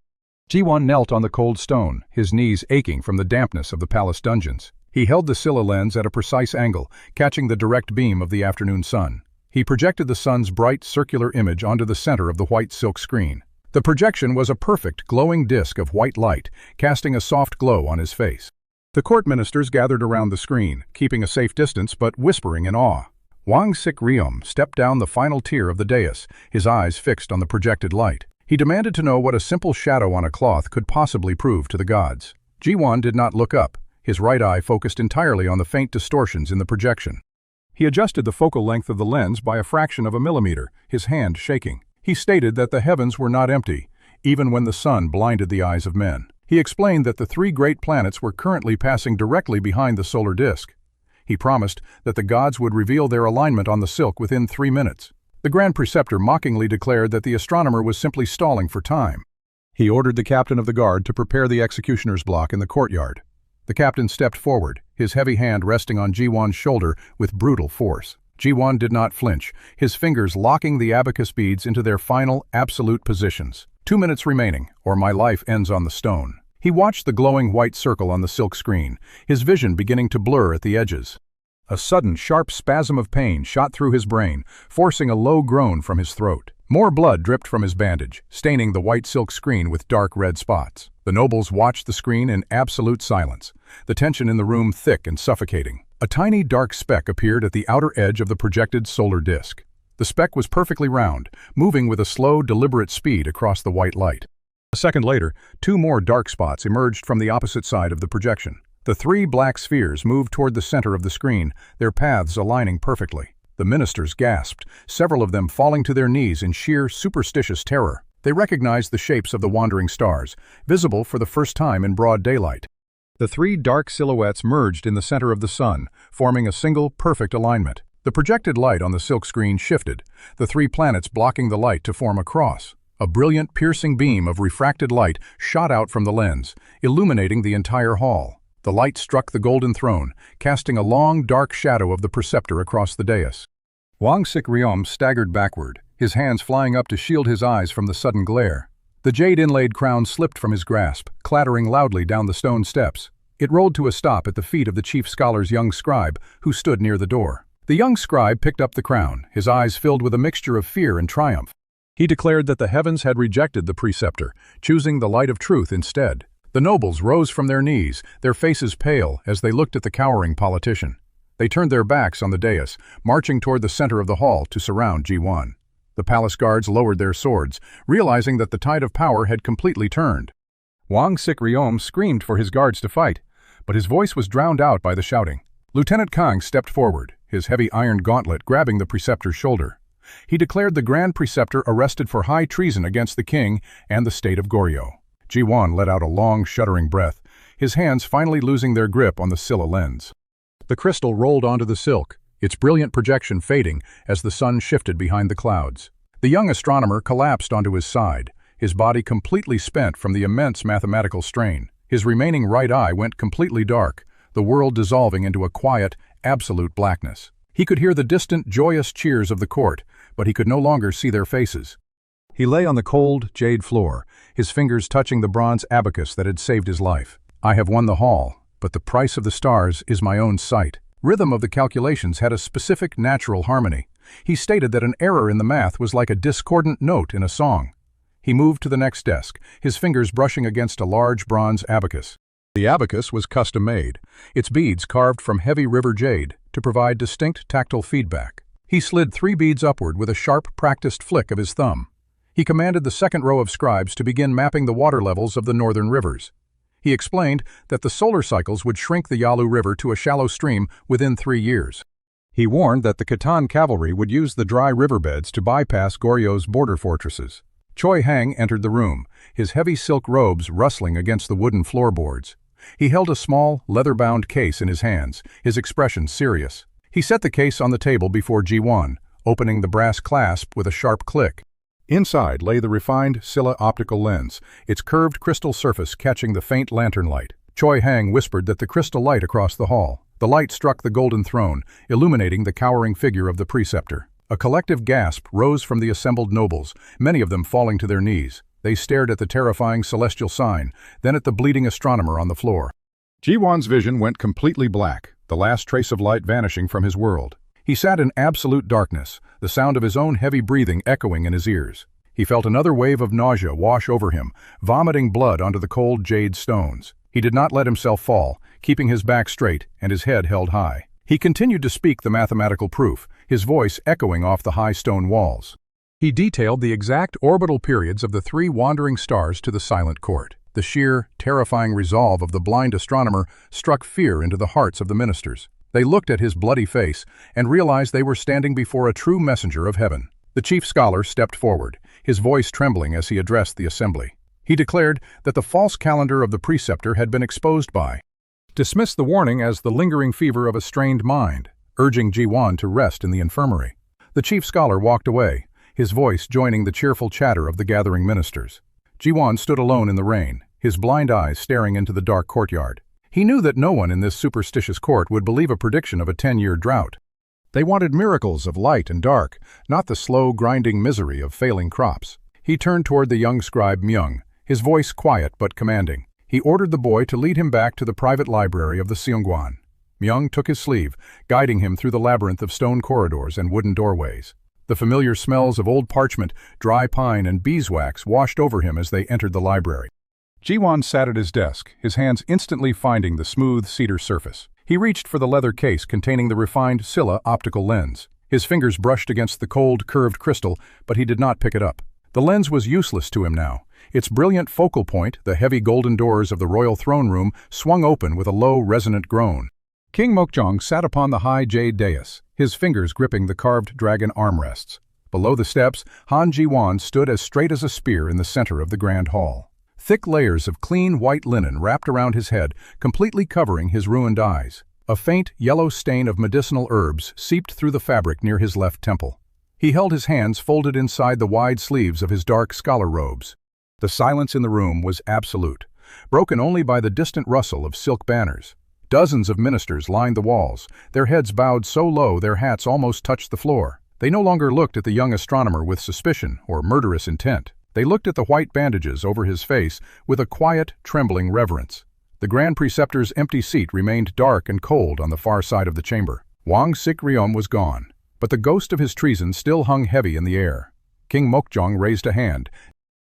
Ji-won knelt on the cold stone, his knees aching from the dampness of the palace dungeons. He held the Silla Lens at a precise angle, catching the direct beam of the afternoon sun. He projected the sun's bright, circular image onto the center of the white silk screen. The projection was a perfect, glowing disk of white light, casting a soft glow on his face. The court ministers gathered around the screen, keeping a safe distance but whispering in awe. Wang Sikryom stepped down the final tier of the dais, his eyes fixed on the projected light. He demanded to know what a simple shadow on a cloth could possibly prove to the gods. Ji-won did not look up, his right eye focused entirely on the faint distortions in the projection. He adjusted the focal length of the lens by a fraction of a millimeter, his hand shaking. He stated that the heavens were not empty, even when the sun blinded the eyes of men. He explained that the three great planets were currently passing directly behind the solar disk. He promised that the gods would reveal their alignment on the silk within 3 minutes. The Grand Preceptor mockingly declared that the astronomer was simply stalling for time. He ordered the captain of the guard to prepare the executioner's block in the courtyard. The captain stepped forward, his heavy hand resting on Ji-won's shoulder with brutal force. Ji-won did not flinch, his fingers locking the abacus beads into their final, absolute positions. 2 minutes remaining, or my life ends on the stone. He watched the glowing white circle on the silk screen, his vision beginning to blur at the edges. A sudden, sharp spasm of pain shot through his brain, forcing a low groan from his throat. More blood dripped from his bandage, staining the white silk screen with dark red spots. The nobles watched the screen in absolute silence, the tension in the room thick and suffocating. A tiny dark speck appeared at the outer edge of the projected solar disk. The speck was perfectly round, moving with a slow, deliberate speed across the white light. A second later, 2 more dark spots emerged from the opposite side of the projection. The 3 black spheres moved toward the center of the screen, their paths aligning perfectly. The ministers gasped, several of them falling to their knees in sheer, superstitious terror. They recognized the shapes of the wandering stars, visible for the first time in broad daylight. The 3 dark silhouettes merged in the center of the sun, forming a single, perfect alignment. The projected light on the silk screen shifted, the 3 planets blocking the light to form a cross. A brilliant, piercing beam of refracted light shot out from the lens, illuminating the entire hall. The light struck the golden throne, casting a long, dark shadow of the Preceptor across the dais. Wang Sik-ryom staggered backward, his hands flying up to shield his eyes from the sudden glare. The jade-inlaid crown slipped from his grasp, clattering loudly down the stone steps. It rolled to a stop at the feet of the chief scholar's young scribe, who stood near the door. The young scribe picked up the crown, his eyes filled with a mixture of fear and triumph. He declared that the heavens had rejected the Preceptor, choosing the light of truth instead. The nobles rose from their knees, their faces pale as they looked at the cowering politician. They turned their backs on the dais, marching toward the center of the hall to surround Ji-won. The palace guards lowered their swords, realizing that the tide of power had completely turned. Wang Sik-ryom screamed for his guards to fight, but his voice was drowned out by the shouting. Lieutenant Kang stepped forward, his heavy iron gauntlet grabbing the Preceptor's shoulder. He declared the Grand Preceptor arrested for high treason against the king and the state of Goryeo. Ji-won let out a long, shuddering breath, his hands finally losing their grip on the Silla Lens. The crystal rolled onto the silk, its brilliant projection fading as the sun shifted behind the clouds. The young astronomer collapsed onto his side, his body completely spent from the immense mathematical strain. His remaining right eye went completely dark, the world dissolving into a quiet, absolute blackness. He could hear the distant, joyous cheers of the court, but he could no longer see their faces. He lay on the cold, jade floor, his fingers touching the bronze abacus that had saved his life. I have won the hall, but the price of the stars is my own sight. Rhythm of the calculations had a specific natural harmony. He stated that an error in the math was like a discordant note in a song. He moved to the next desk, his fingers brushing against a large bronze abacus. The abacus was custom-made, its beads carved from heavy river jade to provide distinct tactile feedback. He slid 3 beads upward with a sharp, practiced flick of his thumb. He commanded the second row of scribes to begin mapping the water levels of the northern rivers. He explained that the solar cycles would shrink the Yalu River to a shallow stream within 3 years. He warned that the Khitan cavalry would use the dry riverbeds to bypass Goryeo's border fortresses. Choi Hang entered the room, his heavy silk robes rustling against the wooden floorboards. He held a small, leather-bound case in his hands, his expression serious. He set the case on the table before Ji-won, opening the brass clasp with a sharp click. Inside lay the refined Silla optical lens, its curved crystal surface catching the faint lantern light. Choi Hang whispered that the crystal light across the hall. The light struck the golden throne, illuminating the cowering figure of the Preceptor. A collective gasp rose from the assembled nobles, many of them falling to their knees. They stared at the terrifying celestial sign, then at the bleeding astronomer on the floor. Ji-won's vision went completely black, the last trace of light vanishing from his world. He sat in absolute darkness, the sound of his own heavy breathing echoing in his ears. He felt another wave of nausea wash over him, vomiting blood onto the cold jade stones. He did not let himself fall, keeping his back straight and his head held high. He continued to speak the mathematical proof, his voice echoing off the high stone walls. He detailed the exact orbital periods of the 3 wandering stars to the silent court. The sheer, terrifying resolve of the blind astronomer struck fear into the hearts of the ministers. They looked at his bloody face and realized they were standing before a true messenger of heaven. The chief scholar stepped forward, his voice trembling as he addressed the assembly. He declared that the false calendar of the Preceptor had been exposed by dismissed the warning as the lingering fever of a strained mind, urging Ji-won to rest in the infirmary. The chief scholar walked away, his voice joining the cheerful chatter of the gathering ministers. Ji-won stood alone in the rain, his blind eyes staring into the dark courtyard. He knew that no one in this superstitious court would believe a prediction of a 10-year drought. They wanted miracles of light and dark, not the slow, grinding misery of failing crops. He turned toward the young scribe Myung, his voice quiet but commanding. He ordered the boy to lead him back to the private library of the Seongwan. Myung took his sleeve, guiding him through the labyrinth of stone corridors and wooden doorways. The familiar smells of old parchment, dry pine, and beeswax washed over him as they entered the library. Ji-won sat at his desk, his hands instantly finding the smooth cedar surface. He reached for the leather case containing the refined Silla optical lens. His fingers brushed against the cold, curved crystal, but he did not pick it up. The lens was useless to him now. Its brilliant focal point, the heavy golden doors of the royal throne room, swung open with a low, resonant groan. King Mokjong sat upon the high jade dais, his fingers gripping the carved dragon armrests. Below the steps, Han Ji-won stood as straight as a spear in the center of the grand hall. Thick layers of clean white linen wrapped around his head, completely covering his ruined eyes. A faint, yellow stain of medicinal herbs seeped through the fabric near his left temple. He held his hands folded inside the wide sleeves of his dark scholar robes. The silence in the room was absolute, broken only by the distant rustle of silk banners. Dozens of ministers lined the walls, their heads bowed so low their hats almost touched the floor. They no longer looked at the young astronomer with suspicion or murderous intent. They looked at the white bandages over his face with a quiet, trembling reverence. The Grand Preceptor's empty seat remained dark and cold on the far side of the chamber. Wang Sik-ryom was gone, but the ghost of his treason still hung heavy in the air. King Mokjong raised a hand,